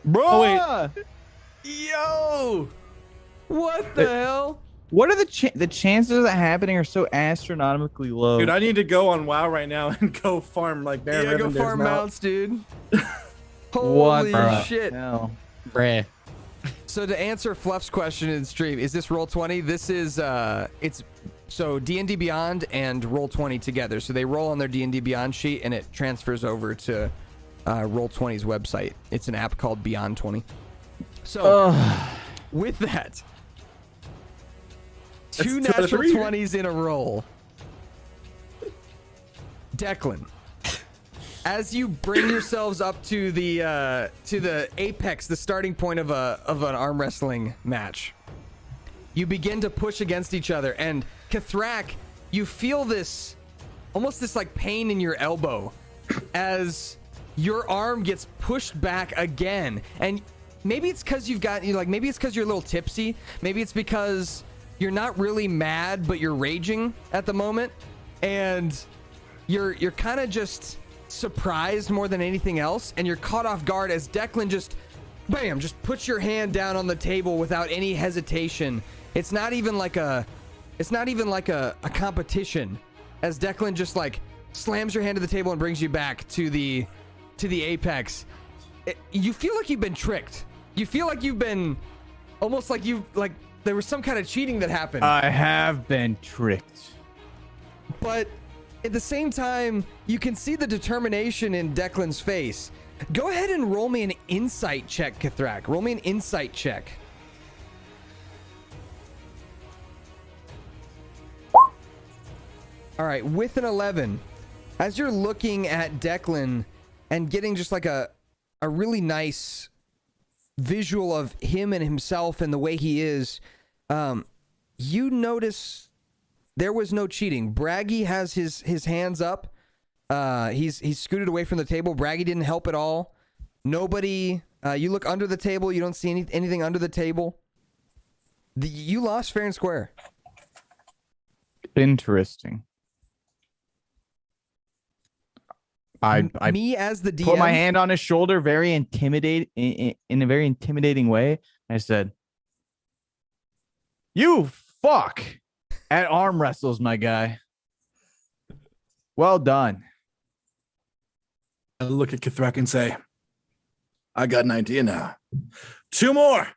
Bro? Oh, wait. Yo. What the hell? What are the chances of that happening are so astronomically low? dude, I need to go on WoW right now and go farm like Baron Yeah, go Revender's farm mount. mounts, dude. What Holy shit. hell? Bruh. So to answer Fluff's question in stream, is this Roll20? This is it's so D&D Beyond and Roll20 together. So they roll on their D&D Beyond sheet and it transfers over to Roll20's website. It's an app called Beyond 20. So with that, two That's natural 3. 20s in a row. Declan, as you bring yourselves up to the apex, the starting point of an arm wrestling match, you begin to push against each other, and Kathrak, you feel this almost this like pain in your elbow as your arm gets pushed back again. And maybe it's because maybe it's because you're a little tipsy. Maybe it's because you're not really mad, but you're raging at the moment, and you're kind of just surprised more than anything else, and you're caught off guard as Declan just puts your hand down on the table without any hesitation. It's not even like a competition, as Declan just like slams your hand to the table and brings you back to the apex. You feel like you've been tricked. You feel like you've been almost like there was some kind of cheating that happened. I have been tricked. But at the same time, you can see the determination in Declan's face. Go ahead and roll me an insight check, Kathrak. Roll me an insight check. All right, with an 11, as you're looking at Declan and getting just like a really nice visual of him and himself and the way he is, you notice there was no cheating. Braggy has his hands up. He's scooted away from the table. Braggy didn't help at all. Nobody. You look under the table. You don't see anything under the table. You lost fair and square. Interesting. Me as the DM put my hand on his shoulder, in a very intimidating way. I said, "You fuck at arm wrestles, my guy. Well done." I look at Kithrak and say, "I got an idea now. 2 more."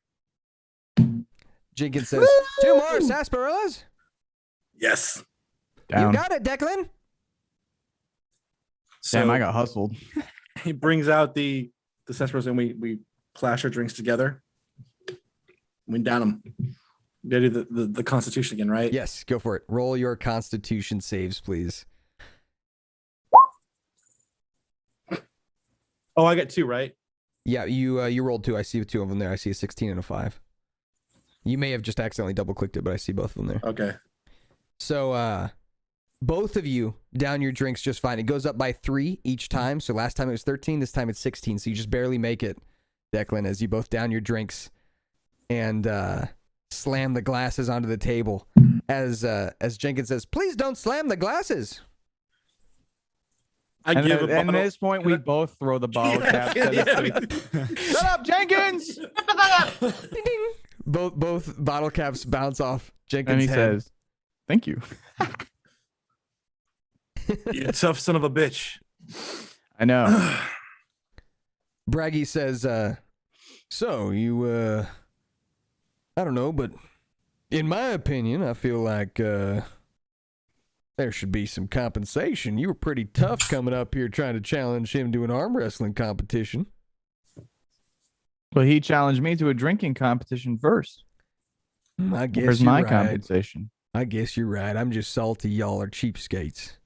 Jenkins says, 2 more sarsaparillas. Yes. Down. You got it, Declan. Damn, I got hustled. He brings out the sarsaparillas and we clash our drinks together. We down them. You gotta do the Constitution again, right? Yes, go for it. Roll your Constitution saves, please. Oh, I got 2, right? Yeah, you rolled 2. I see 2 of them there. I see a 16 and a 5. You may have just accidentally double-clicked it, but I see both of them there. Okay. So, both of you down your drinks just fine. It goes up by 3 each time. So last time it was 13. This time it's 16. So you just barely make it, Declan, as you both down your drinks and slam the glasses onto the table. As Jenkins says, "Please don't slam the glasses." And at this point, we both throw the bottle cap. Shut up, Jenkins! Ding, ding. Both bottle caps bounce off Jenkins' And he head. says, "Thank you." You tough son of a bitch. I know. Braggy says, "So you, I don't know, but in my opinion, I feel like there should be some compensation. You were pretty tough coming up here trying to challenge him to an arm wrestling competition." But he challenged me to a drinking competition first. I guess Where's you're my right. compensation? I guess you're right. I'm just salty y'all are cheapskates.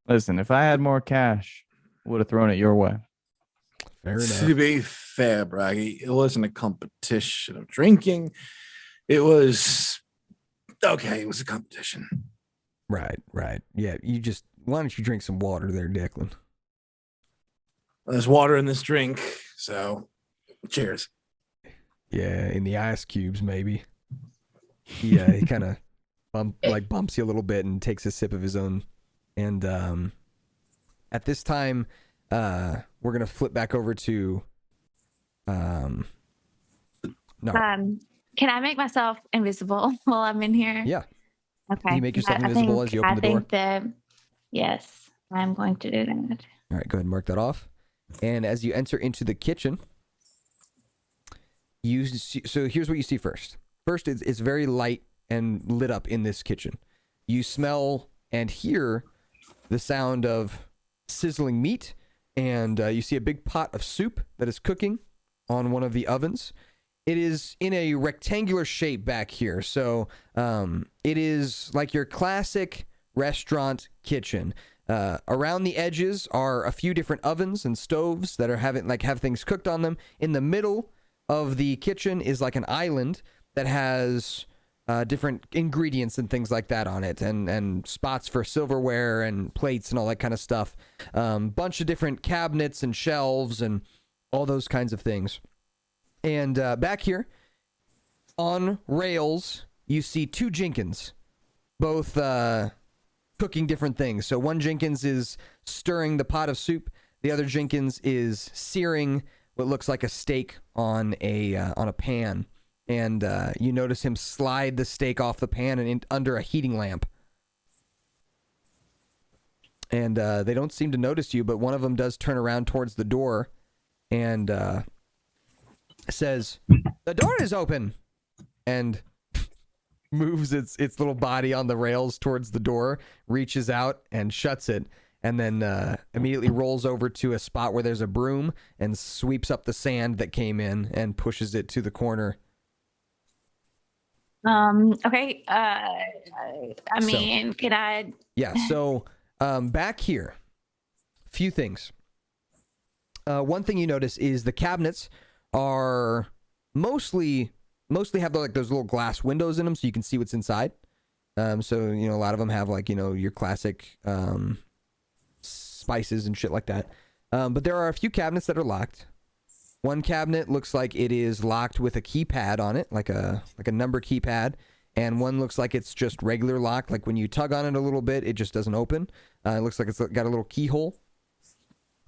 Listen, if I had more cash, I would have thrown it your way. Fair enough. To be fair, Braggy, it wasn't a competition of drinking. It was okay. It was a competition. Right. Yeah, why don't you drink some water there, Declan? There's water in this drink, so cheers. Yeah, in the ice cubes, maybe. Yeah, he kind of bumps you a little bit and takes a sip of his own. And at this time, we're gonna flip back over to no. Can I make myself invisible while I'm in here? Yeah. Okay. Can you make yourself invisible as you open the door? Yes, I'm going to do that. All right, go ahead and mark that off. And as you enter into the kitchen, so here's what you see first. First, it's very light and lit up in this kitchen. You smell and hear the sound of sizzling meat, and you see a big pot of soup that is cooking on one of the ovens. It is in a rectangular shape back here, so it is like your classic restaurant kitchen. Around the edges are a few different ovens and stoves that have things cooked on them. In the middle of the kitchen is like an island that has different ingredients and things like that on it, and spots for silverware and plates and all that kind of stuff. Bunch of different cabinets and shelves and all those kinds of things. And back here on rails, you see 2 Jenkins, both cooking different things. So one Jenkins is stirring the pot of soup. The other Jenkins is searing what looks like a steak on a pan. And you notice him slide the steak off the pan and under a heating lamp. And they don't seem to notice you, but one of them does turn around towards the door and says, "The door is open," and moves its little body on the rails towards the door, reaches out and shuts it, and then immediately rolls over to a spot where there's a broom and sweeps up the sand that came in and pushes it to the corner. Okay. I mean, could I? Yeah. So, back here, few things. One thing you notice is the cabinets are mostly have like those little glass windows in them, so you can see what's inside. So a lot of them have like your classic spices and shit like that. But there are a few cabinets that are locked. One cabinet looks like it is locked with a keypad on it, like a number keypad, and one looks like it's just regular lock. Like when you tug on it a little bit, it just doesn't open. It looks like it's got a little keyhole.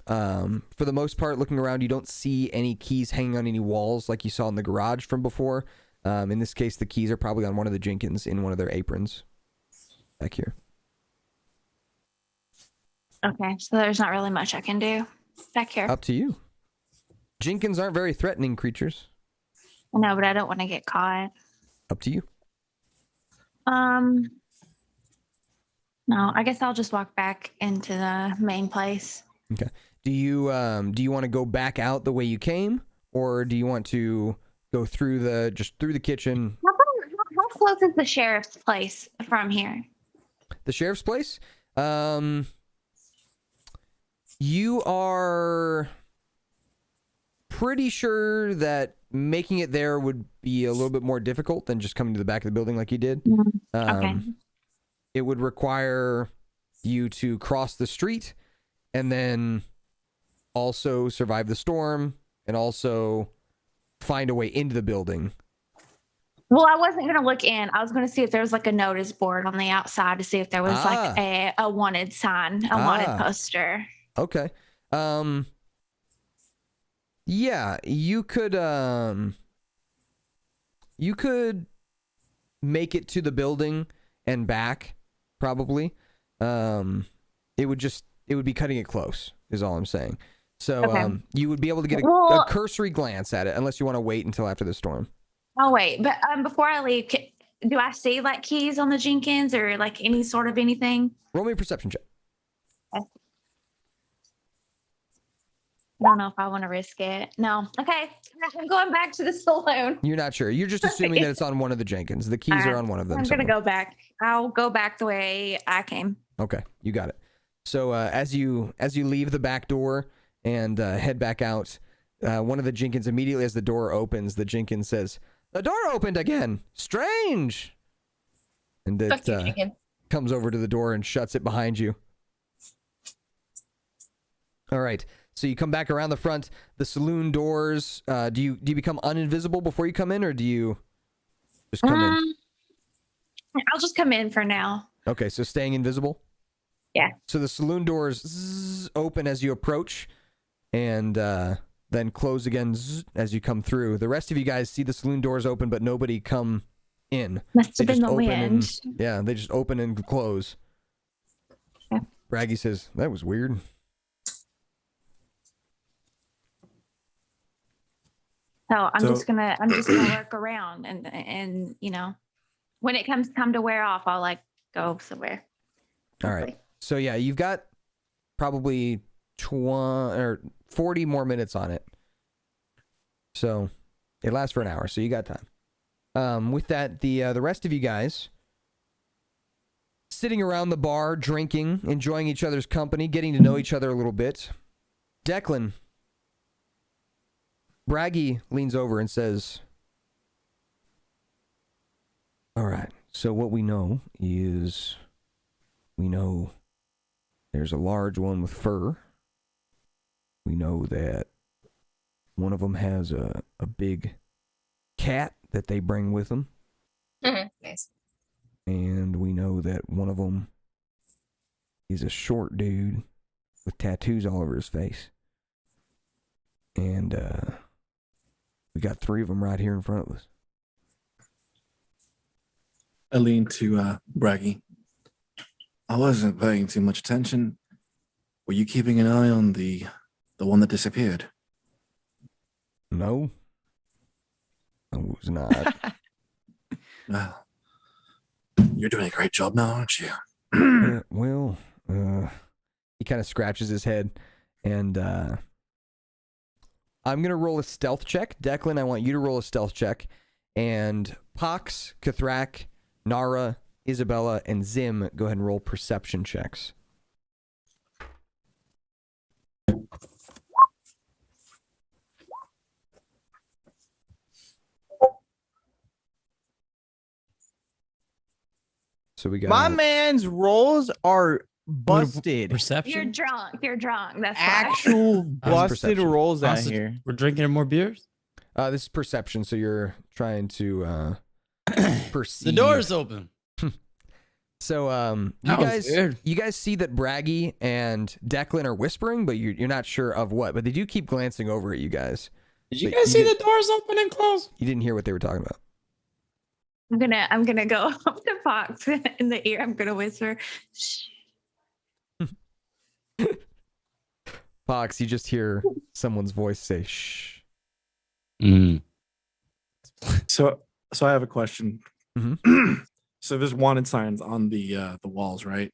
For the most part, looking around, you don't see any keys hanging on any walls like you saw in the garage from before. In this case, the keys are probably on one of the Jenkins in one of their aprons back here. Okay, so there's not really much I can do back here. Up to you. Jenkins aren't very threatening creatures. No, but I don't want to get caught. Up to you. No, I guess I'll just walk back into the main place. Okay. Do you want to go back out the way you came, or do you want to go through the kitchen? How close is the sheriff's place from here? The sheriff's place? You are pretty sure that making it there would be a little bit more difficult than just coming to the back of the building like you did. Okay. It would require you to cross the street and then also survive the storm and also find a way into the building. Well, I wasn't going to look in. I was going to see if there was like a notice board on the outside to see if there was like a wanted sign, a wanted poster. Okay. Yeah, you could make it to the building and back, probably. It would be cutting it close, is all I'm saying. So Okay. You would be able to get a cursory glance at it, unless you want to wait until after the storm. Oh, wait. But before I leave, do I see like keys on the Jenkins or like any sort of anything? Roll me a perception check. Okay. I don't know if I want to risk it. No. Okay. I'm going back to the saloon. You're not sure. You're just assuming that it's on one of the Jenkins. The keys are on one of them. I'm going to go back. I'll go back the way I came. Okay, you got it. So as you leave the back door and head back out, one of the Jenkins, immediately as the door opens, the Jenkins says, "The door opened again. Strange." And it comes over to the door and shuts it behind you. All right. So you come back around the front. The saloon doors. Do you become uninvisible before you come in, or do you just come in? I'll just come in for now. Okay, so staying invisible. Yeah. So the saloon doors open as you approach, and then close again as you come through. The rest of you guys see the saloon doors open, but nobody come in. Must have been the wind. Yeah, they just open and close. Yeah. Braggy says, "That was weird." So I'm just gonna work around and when it comes time to wear off, I'll like go somewhere. All right. So yeah, you've got probably 40 more minutes on it. So it lasts for an hour, so you got time. With that, the rest of you guys sitting around the bar, drinking, enjoying each other's company, getting to know each other a little bit. Declan, Braggy leans over and says, "All right, so what we know is there's a large one with fur. We know that one of them has a big cat that they bring with them. Nice. And we know that one of them is a short dude with tattoos all over his face. And we got 3 of them right here in front of us." I lean to Braggy. I wasn't paying too much attention. Were you keeping an eye on the one that disappeared? No, I was not. Well, you're doing a great job now, aren't you? Well, he kind of scratches his head, and I'm going to roll a stealth check. Declan, I want you to roll a stealth check. And Pox, Kathrak, Nara, Isabella, and Zim, go ahead and roll perception checks. So we got My man's rolls are busted. Perception. You're drunk. You're drunk. That's why. Actual busted perception. rolls out Also, here. We're drinking more beers. this is perception, so you're trying to perceive. The door's open. So That was weird. you guys see that Braggy and Declan are whispering, but you're not sure of what. But they do keep glancing over at you guys. Did you But guys see did- the doors open and close? You didn't hear what they were talking about. I'm gonna go up to Fox in the ear. I'm gonna whisper. Shh. Fox, you just hear someone's voice say "shh." So I have a question. Mhm. So there's wanted signs on the walls, right?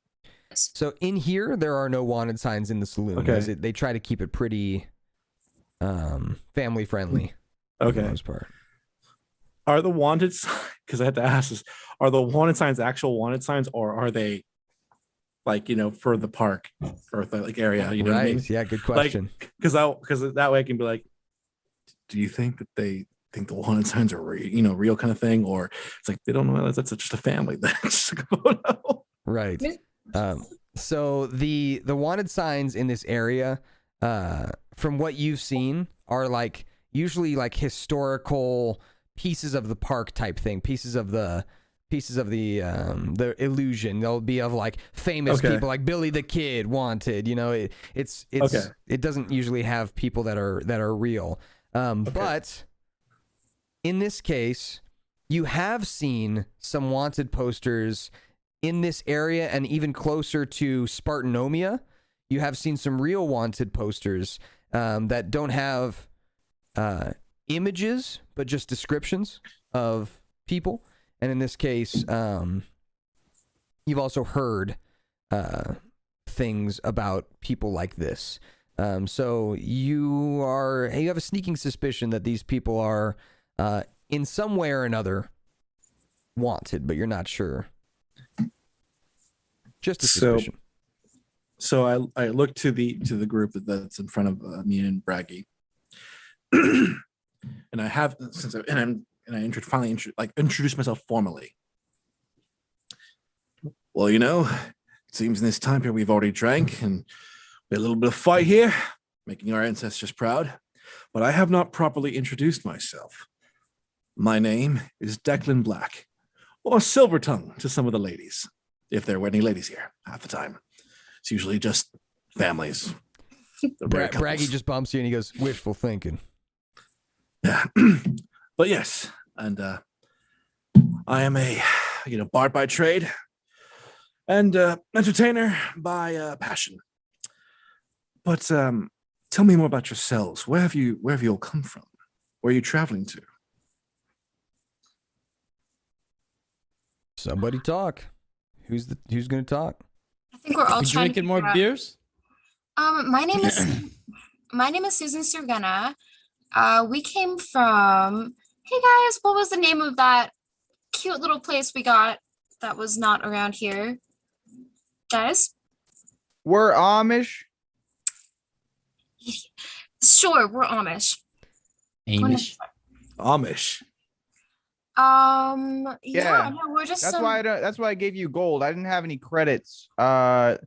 So in here, there are no wanted signs in the saloon. Okay. as they try to keep it pretty family friendly. For the Okay. most part. Are the wanted because I had to ask this, are the wanted signs actual wanted signs, or are they like, for the park or the like area? You know what I mean? Yeah, good question. Because that way I can be like, do you think that they think the wanted signs are real kind of thing, or it's like they don't know that's just a family that just took a photo. Right. So the wanted signs in this area, from what you've seen, are like usually like historical pieces of the park type thing, pieces of the illusion. They'll be of like famous Okay. people, like Billy the Kid wanted. It's Okay. It doesn't usually have people that are real. But in this case, you have seen some wanted posters in this area, and even closer to Spartanomia, you have seen some real wanted posters that don't have images, but just descriptions of people. And in this case, you've also heard things about people like this. So you have a sneaking suspicion that these people are in some way or another wanted, but you're not sure. Just a suspicion. So I look to the group that's in front of me and Braggy, and I finally introduce myself formally. Well, it seems in this time period we've already drank and we had a little bit of fight here, making our ancestors proud. But I have not properly introduced myself. My name is Declan Black, or Silver Tongue to some of the ladies, if there were any ladies here. Half the time, it's usually just families. Braggy just bumps you and he goes, "Wishful thinking." Yeah, but yes, and I am a bard by trade and entertainer by passion. But tell me more about yourselves. Where have you all come from? Where are you traveling to? Somebody talk. Who's going to talk? I think we're all You trying to drinking more figure out- beers? My name is Susan Sergena. We came from. Hey guys, what was the name of that cute little place we got that was not around here? Guys, We're Amish. sure, we're Amish. Amish. Amish. Yeah, Yeah. no, we're just That's some. that's why I gave you gold. I didn't have any credits. Credits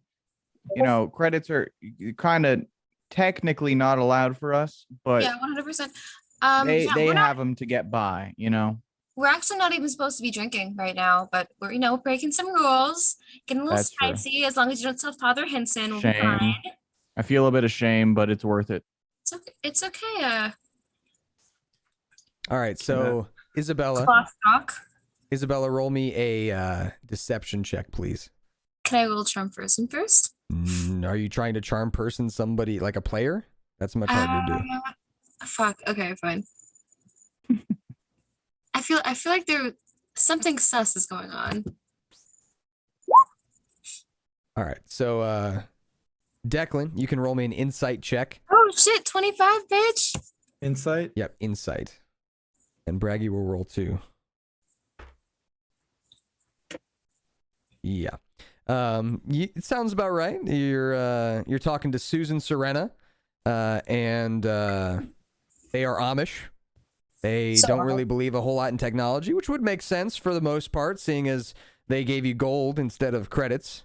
are kind of technically not allowed for us, but Yeah, 100%. they we're have them to get by. We're actually not even supposed to be drinking right now, but we're breaking some rules, getting a little That's true. spicy. As long as you don't tell Father Henson, we'll be Shame. fine. I feel a bit of shame, but it's worth it. It's okay. It's okay. All right, so Isabella, Cloth talk. roll me a deception check, please. Can I roll charm person first? Are you trying to charm person somebody like a player? That's much harder to do. Fuck. Okay, fine. I feel like something sus is going on. All right, so Declan, you can roll me an insight check. Oh shit! 25, bitch. Insight. Yep, insight. And Braggy will roll 2. Yeah. It sounds about right. You're talking to Susan Serena, and they are Amish. They don't really believe a whole lot in technology, which would make sense for the most part, seeing as they gave you gold instead of credits.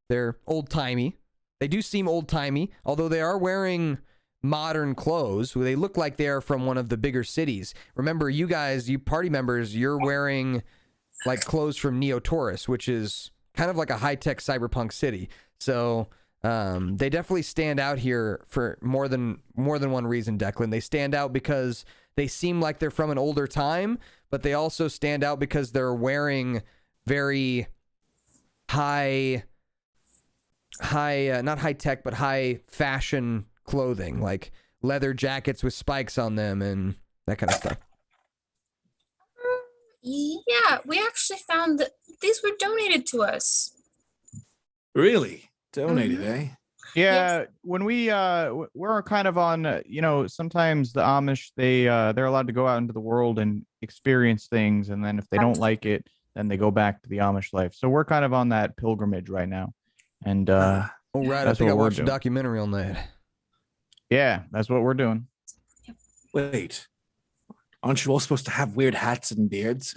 They're old-timey. They do seem old-timey, although they are wearing modern clothes. They look like they are from one of the bigger cities. Remember, you guys, you party members, you're wearing like clothes from Neo Taurus, which is kind of like a high-tech cyberpunk city. So they definitely stand out here for more than one reason, Declan. They stand out because they seem like they're from an older time, but they also stand out because they're wearing very high not high tech, but high fashion clothing, like leather jackets with spikes on them and that kind of stuff. Yeah, we actually found that these were donated to us. Really? Donated, eh? Yeah, Yes. when we're kind of on, sometimes the Amish, they're allowed to go out into the world and experience things, and then if they don't like it, then they go back to the Amish life. So we're kind of on that pilgrimage right now. And oh right, I that's think I what we're watched a doing. documentary on that. Yeah, that's what we're doing. Wait, aren't you all supposed to have weird hats and beards?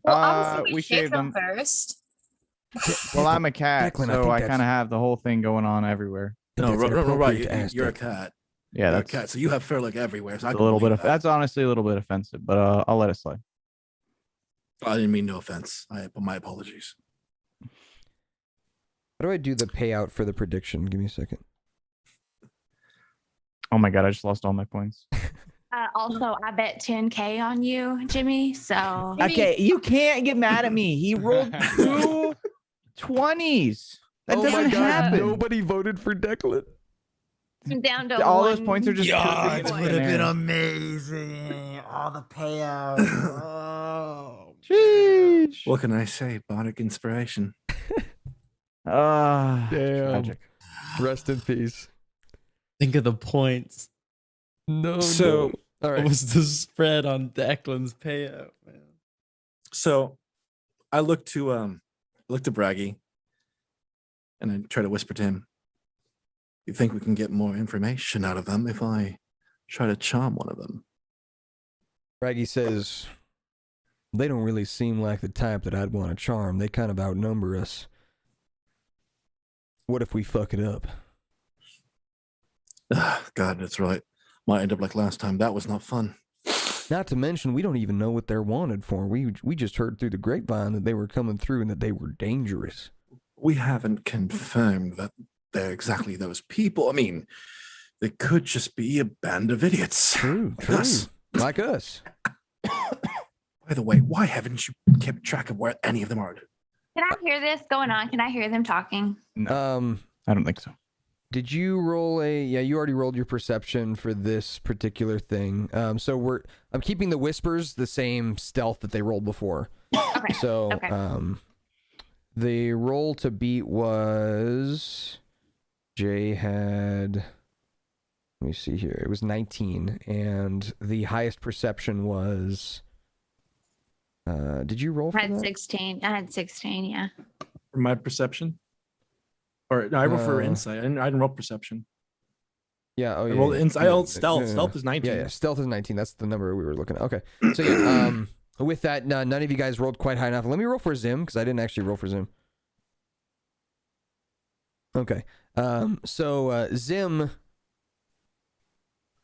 Well, obviously we shaved them first. Well, I'm a cat, Declan, I so think I that's- kind of have the whole thing going on everywhere. No, That's right. inappropriate to ask You're a it. cat. Yeah, You're a that's cat, so you have fur like everywhere. So I a can little bit believe of that's honestly a little bit offensive, but I'll let it slide. I didn't mean no offense. My apologies. How do I do the payout for the prediction? Give me a second. Oh my god, I just lost all my points. Also, I bet 10K on you, Jimmy. So Okay, you can't get mad at me. He rolled 2 20s. That oh doesn't my God, happen. nobody voted for Declan. I'm down to All those one. points are just Yeah, pure it would have been there. amazing. All the payouts. Oh. Sheesh. What can I say? Bardic inspiration. Damn. Tragic. Rest in peace. Think of the points. No. So- no. All What right. was the spread on Declan's payout, man? So I look to Braggy, and I try to whisper to him, "You think we can get more information out of them if I try to charm one of them?" Raggy says, they don't really seem like the type that I'd want to charm. They kind of outnumber us. What if we fuck it up? God, that's right. Might end up like last time. That was not fun. Not to mention, we don't even know what they're wanted for. We just heard through the grapevine that they were coming through and that they were dangerous. We haven't confirmed that they're exactly those people. I mean, they could just be a band of idiots. True, Like true. us. Like us. By the way, why haven't you kept track of where any of them are? Can I hear this going on? Can I hear them talking? No, I don't think so. Did you roll yeah, you already rolled your perception for this particular thing. So I'm keeping the whispers the same stealth that they rolled before. Okay. So, Okay. the roll to beat was Jay had, let me see here. It was 19 and the highest perception was did you roll for I had that? 16. I had 16, yeah. For my perception? Or no, I roll for Uh, insight. I didn't roll perception. Yeah, oh I yeah. rolled yeah. insight. I rolled stealth. No. Stealth is 19. Yeah, stealth is 19. That's the number we were looking at. Okay. So yeah, with that, none of you guys rolled quite high enough. Let me roll for Zim because I didn't actually roll for Zim. Okay. So Zim,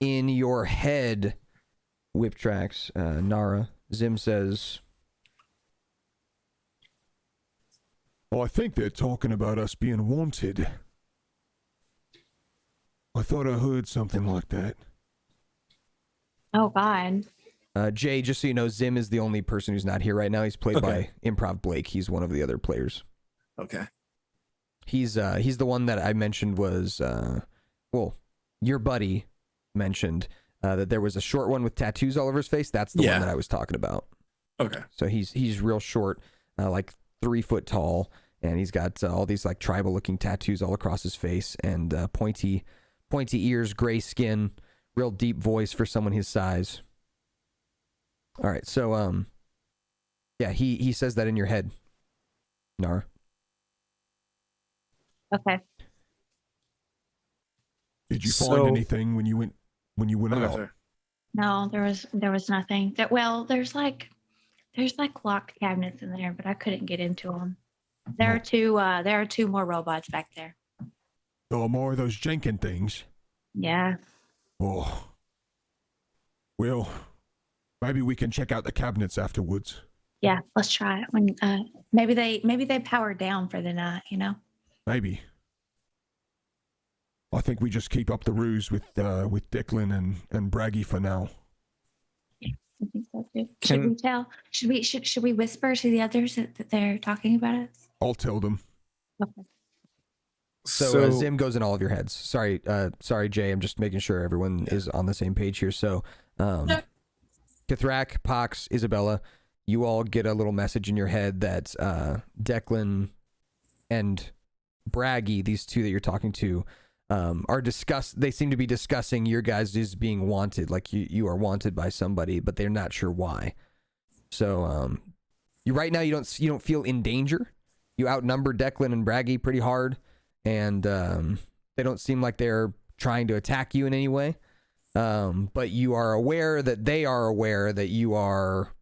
in your head, whip tracks, Nara. Zim says, Oh, I think they're talking about us being wanted. I thought I heard something like that. Oh, God. Jay, just so you know, Zim is the only person who's not here right now. He's played Okay. by Improv Blake. He's one of the other players. Okay. He's the one that I mentioned was, well, your buddy mentioned that there was a short one with tattoos all over his face. That's the Yeah. one that I was talking about. Okay. So he's real short, like 3 foot tall, and he's got all these like tribal looking tattoos all across his face and pointy ears, gray skin, real deep voice for someone his size. All right, so yeah, he says that in your head, Nara. Okay. Did you find anything when you went out? Sir. No, there was nothing. Well, there's like locked cabinets in there, but I couldn't get into them. There are two more robots back there. Oh, more of those Jenkin things. Yeah. Oh. Well, maybe we can check out the cabinets afterwards. Yeah, let's try it. When maybe they powered down for the night, you know? Maybe. I think we just keep up the ruse with Declan and Braggy for now. I think so too. Should we tell? Should we whisper to the others that they're talking about us? I'll tell them. Okay. So Zim goes in all of your heads. Sorry, Jay. I'm just making sure everyone is on the same page here. So, Kithrak, Pox, Isabella, you all get a little message in your head that Declan and Braggy, these two that you're talking to, they seem to be discussing your guys is being wanted, like you are wanted by somebody, but they're not sure why. So right now you don't feel in danger. You outnumber Declan and Braggy pretty hard, and they don't seem like they're trying to attack you in any way. But you are aware that they are aware that you are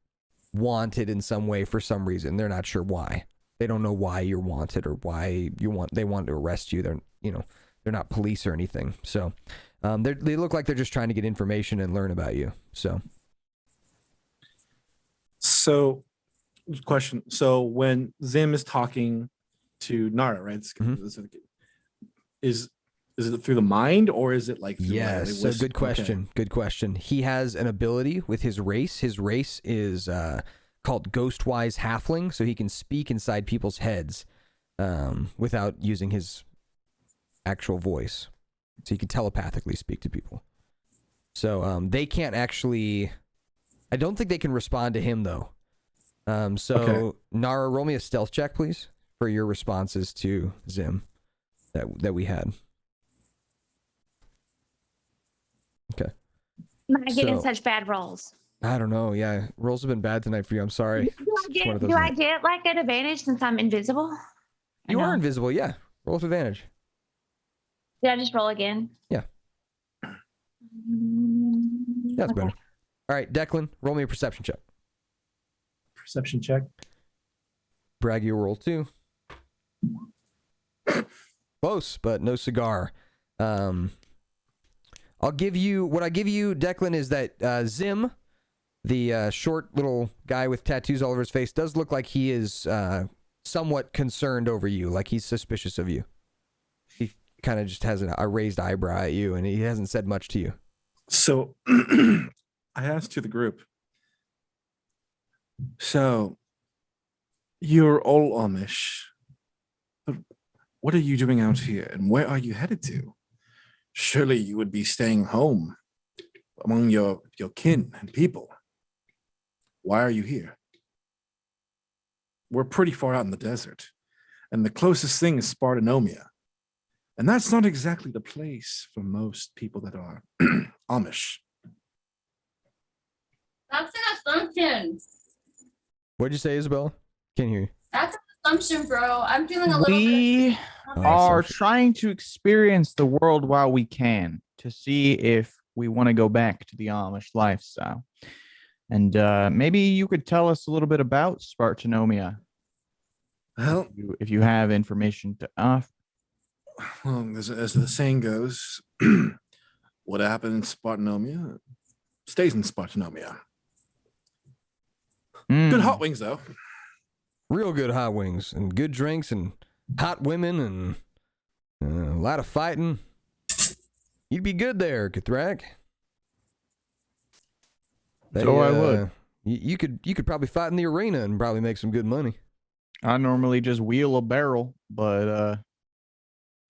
wanted in some way for some reason. They're not sure why. They don't know why you're wanted or why they want to arrest you. They're not police or anything. So they look like they're just trying to get information and learn about you. So question. So when Zim is talking to Nara, right? Is it through the mind or is it like through yes? So good question. Okay. Good question. He has an ability with his race. His race is called Ghostwise Halfling, so he can speak inside people's heads without using his actual voice. So he can telepathically speak to people. So they can't actually. I don't think they can respond to him though. Okay. Nara, roll me a stealth check, please, for your responses to Zim that we had. Okay. Am I getting such bad rolls? I don't know. Yeah, rolls have been bad tonight for you. I'm sorry. Do I get like an advantage since I'm invisible? You are invisible, yeah. Roll with advantage. Did I just roll again? Yeah. That's better. All right, Declan, roll me a perception check. Perception check. Braggy will roll 2. Close, but no cigar. I'll give you, Declan, is that Zim, the short little guy with tattoos all over his face, does look like he is somewhat concerned over you, like he's suspicious of you. He kind of just has a raised eyebrow at you, and he hasn't said much to you. So I asked to the group, so you're all Amish, but what are you doing out here, and where are you headed to? Surely you would be staying home among your kin and people. Why are you here? We're pretty far out in the desert, and the closest thing is Spartanomia. And that's not exactly the place for most people that are Amish. That's an assumption. What'd you say, Isabel? Can't hear you. That's an assumption, bro. I'm feeling a little bit. We are trying to experience the world while we can to see if we want to go back to the Amish lifestyle. And maybe you could tell us a little bit about Spartanomia. Well, if you have information to offer. Well, as the saying goes, what happened in Spartanomia stays in Spartanomia. Good hot wings, though. Real good hot wings and good drinks and hot women and a lot of fighting. You'd be good there, Kithrak. I would. You could probably fight in the arena and probably make some good money. I normally just wheel a barrel, but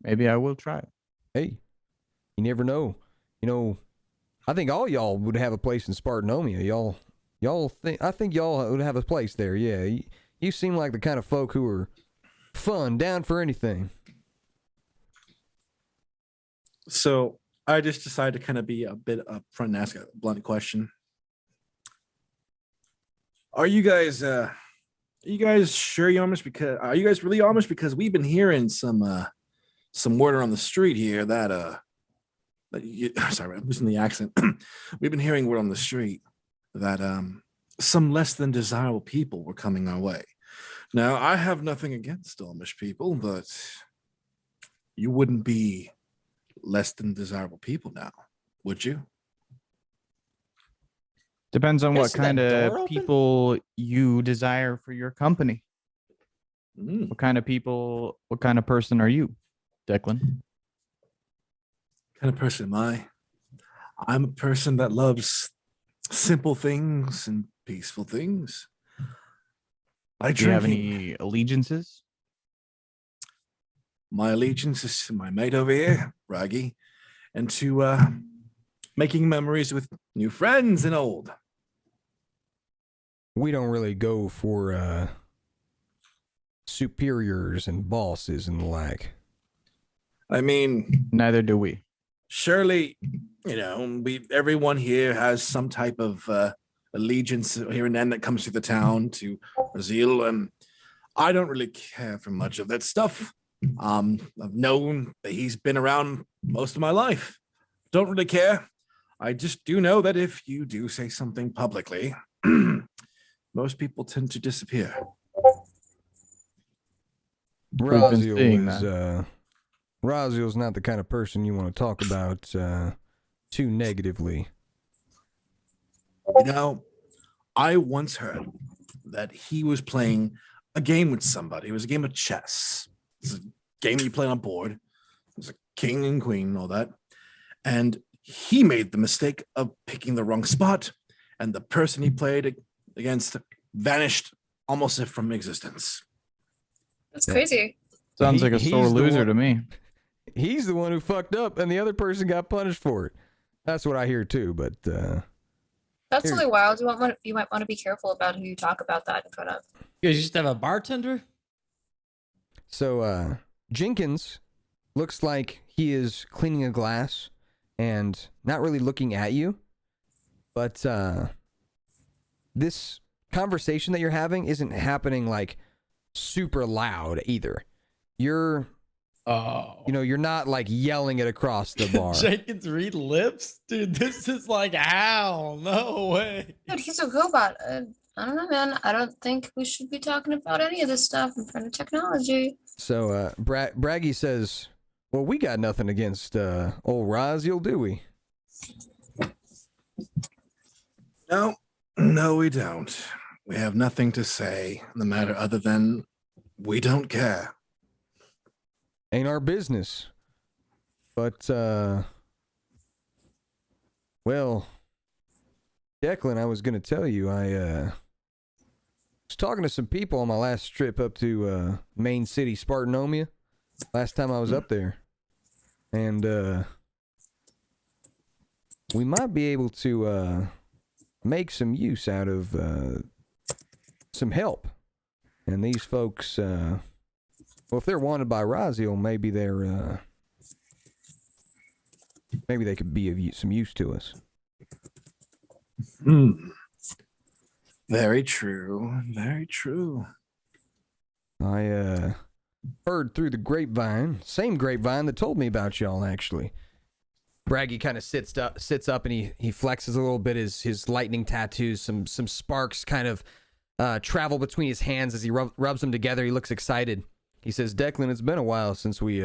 maybe I will try it. Hey, you never know. I think all y'all would have a place in Spartanomia. I think y'all would have a place there. Yeah, you seem like the kind of folk who are fun, down for anything. So I just decided to kind of be a bit upfront and ask a blunt question. Are you guys sure you're Amish? Because are you guys really Amish? Because we've been hearing some word on the street here that sorry, I'm losing the accent. We've been hearing word on the street that some less than desirable people were coming our way. Now, I have nothing against Amish people, but you wouldn't be less than desirable people now, would you? Depends on You guys what see that kind door of open? people you desire for your company. Mm. What kind of person are you, Declan? Kind of person am I? I'm a person that loves simple things and peaceful things. Do you have any allegiances? My allegiance is to my mate over here, Raggy, and to making memories with new friends and old. We don't really go for superiors and bosses and the like. I mean, Neither do we. surely, everyone here has some type of allegiance here and then that comes through the town to Brazil, and I don't really care for much of that stuff. I've known that he's been around most of my life. Don't really care. I just do know that if you do say something publicly, most people tend to disappear. We've been seeing Raziel's not the kind of person you want to talk about too negatively. I once heard that he was playing a game with somebody. It was a game of chess. It's a game you play on board. There's a king and queen and all that. And he made the mistake of picking the wrong spot, and the person he played against vanished almost from existence. That's crazy. Sounds like a sore loser to me. He's the one who fucked up, and the other person got punished for it. That's what I hear too. But That's really wild. You might want to be careful about who you talk about that in front of. You guys used to have a bartender? So Jenkins looks like he is cleaning a glass and not really looking at you. But this conversation that you're having isn't happening like super loud either. You're not like yelling it across the bar. Jenkins read lips? Dude, this is like, how? No way. Dude, he's a robot. I don't know, man. I don't think we should be talking about any of this stuff in front of technology. So Braggy says, well, we got nothing against old Raziel, do we? No, we don't. We have nothing to say in the matter other than we don't care. Ain't our business. But, well, Declan, I was going to tell you, I was talking to some people on my last trip up to Main City, Spartanomia, last time I was up there. And we might be able to make some use out of some help. And these folks, well, if they're wanted by Raziel, maybe they could be of some use to us. Very true. Very true. I heard through the grapevine, same grapevine that told me about y'all, actually. Braggy kind of sits up and he flexes a little bit, his lightning tattoos, some sparks kind of travel between his hands as he rubs them together. He looks excited. He says, Declan, it's been a while since we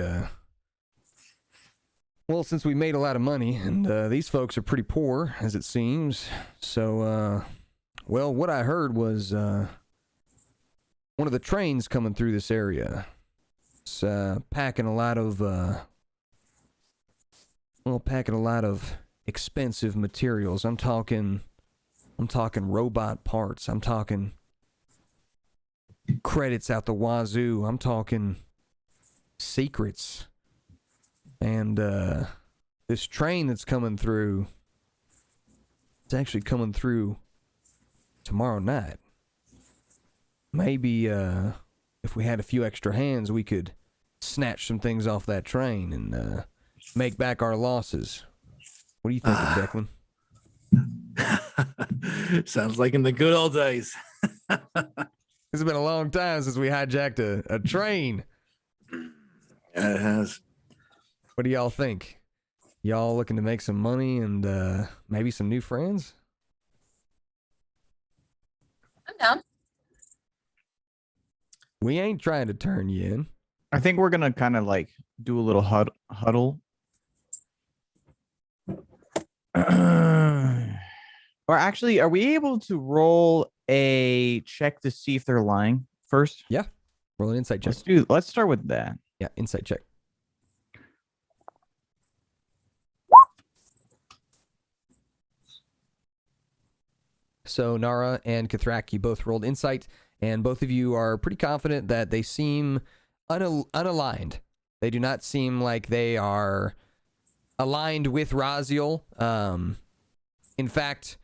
made a lot of money, and these folks are pretty poor, as it seems. So, well, what I heard was one of the trains coming through this area. It's packing a lot of expensive materials. I'm talking robot parts. I'm talking credits out the wazoo. I'm talking secrets. And this train that's coming through, it's actually coming through tomorrow night. Maybe if we had a few extra hands, we could snatch some things off that train and make back our losses. What do you think, Declan? Sounds like in the good old days. It's been a long time since we hijacked a train. Yeah, it has. What do y'all think? Y'all looking to make some money and maybe some new friends? I'm down. We ain't trying to turn you in. I think we're gonna kind of like do a little huddle. Or actually, are we able to roll a check to see if they're lying first? Yeah. Roll an insight check. Let's start with that. Yeah, insight check. So Nara and Kathrak, you both rolled insight, and both of you are pretty confident that they seem unaligned. They do not seem like they are aligned with Raziel. In fact,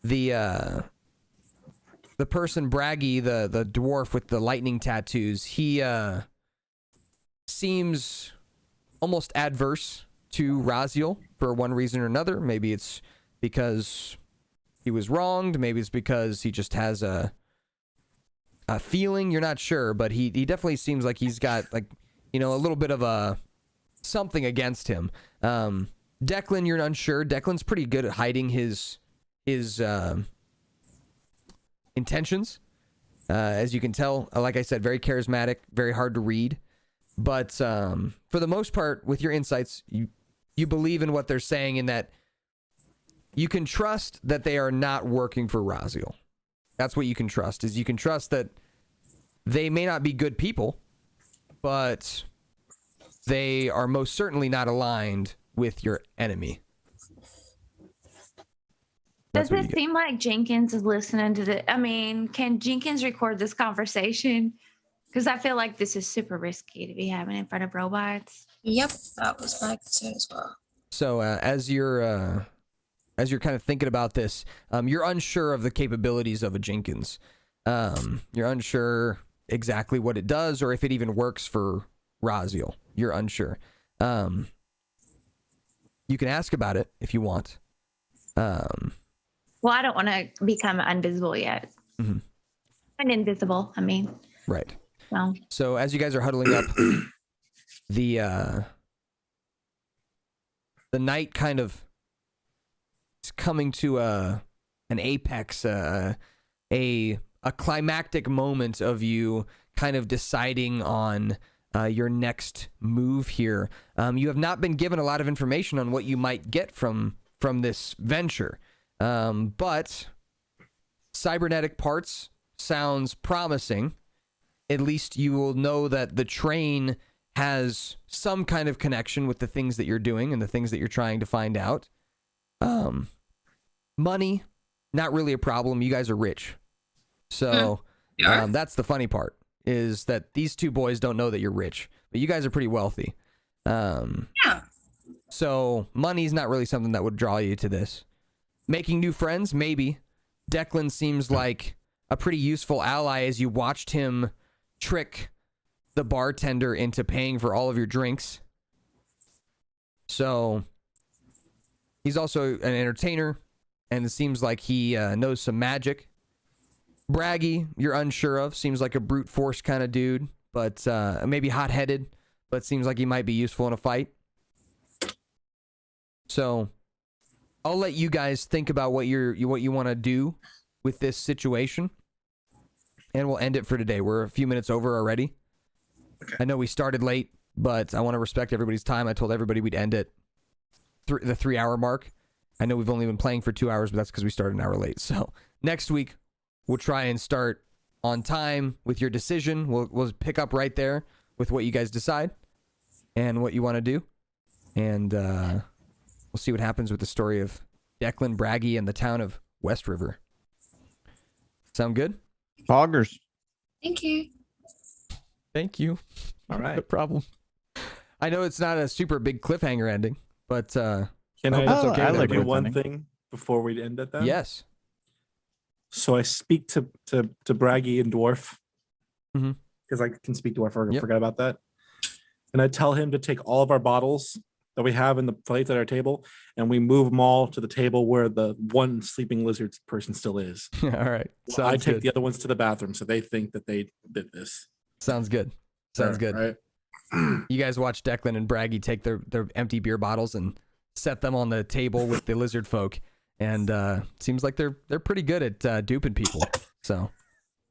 the person Braggy, the dwarf with the lightning tattoos, he seems almost adverse to Raziel for one reason or another. Maybe it's because he was wronged. Maybe it's because he just has a feeling. You're not sure, but he definitely seems like he's got, like, a little bit of a something against him. Declan, you're unsure. Declan's pretty good at hiding his intentions. As you can tell, like I said, very charismatic, very hard to read. But for the most part, with your insights, you believe in what they're saying, in that you can trust that they are not working for Raziel. That's what you can trust, is you can trust that they may not be good people, but they are most certainly not aligned with your enemy. Does it seem like Jenkins is listening to the... I mean, can Jenkins record this conversation? Because I feel like this is super risky to be having in front of robots. Yep, that was my concern as well. So as you're kind of thinking about this, you're unsure of the capabilities of a Jenkins. You're unsure exactly what it does, or if it even works for Raziel. You're unsure. You can ask about it if you want. Well, I don't want to become invisible yet. Mm-hmm. I'm invisible, I mean. Right. Well. So as you guys are huddling up, the night kind of is coming to an apex, a climactic moment of you kind of deciding on your next move here. You have not been given a lot of information on what you might get from this venture, but cybernetic parts sounds promising. At least you will know that the train has some kind of connection with the things that you're doing and the things that you're trying to find out. Money, not really a problem. You guys are rich. So that's the funny part, is that these two boys don't know that you're rich, but you guys are pretty wealthy. So money's not really something that would draw you to this. Making new friends, maybe. Declan seems like a pretty useful ally, as you watched him trick the bartender into paying for all of your drinks. So he's also an entertainer, and it seems like he knows some magic. Braggy, you're unsure of. Seems like a brute force kind of dude, but maybe hot-headed, but seems like he might be useful in a fight. So I'll let you guys think about what you want to do with this situation, and we'll end it for today. We're a few minutes over already. Okay. I know we started late, but I want to respect everybody's time. I told everybody we'd end at the 3-hour mark. I know we've only been playing for 2 hours, but that's because we started an hour late. So next week, we'll try and start on time with your decision. We'll pick up right there with what you guys decide and what you want to do. And we'll see what happens with the story of Declan, Braggy, and the town of Westriver. Sound good? Poggers. Thank you. Thank you. All right. No problem. I know it's not a super big cliffhanger ending, but can I I okay like do one thing before we end it then? Yes. So I speak to Braggy and Dwarf, because I can speak Dwarf. I forgot about that. And I tell him to take all of our bottles that we have in the plates at our table, and we move them all to the table where the one sleeping lizard person still is. All right. Well, I Sounds take good. the other ones to the bathroom, so they think that they did this. Sounds good. Sounds good. Right? You guys watch Declan and Braggy take their empty beer bottles and set them on the table with the lizard folk, and seems like they're pretty good at duping people. So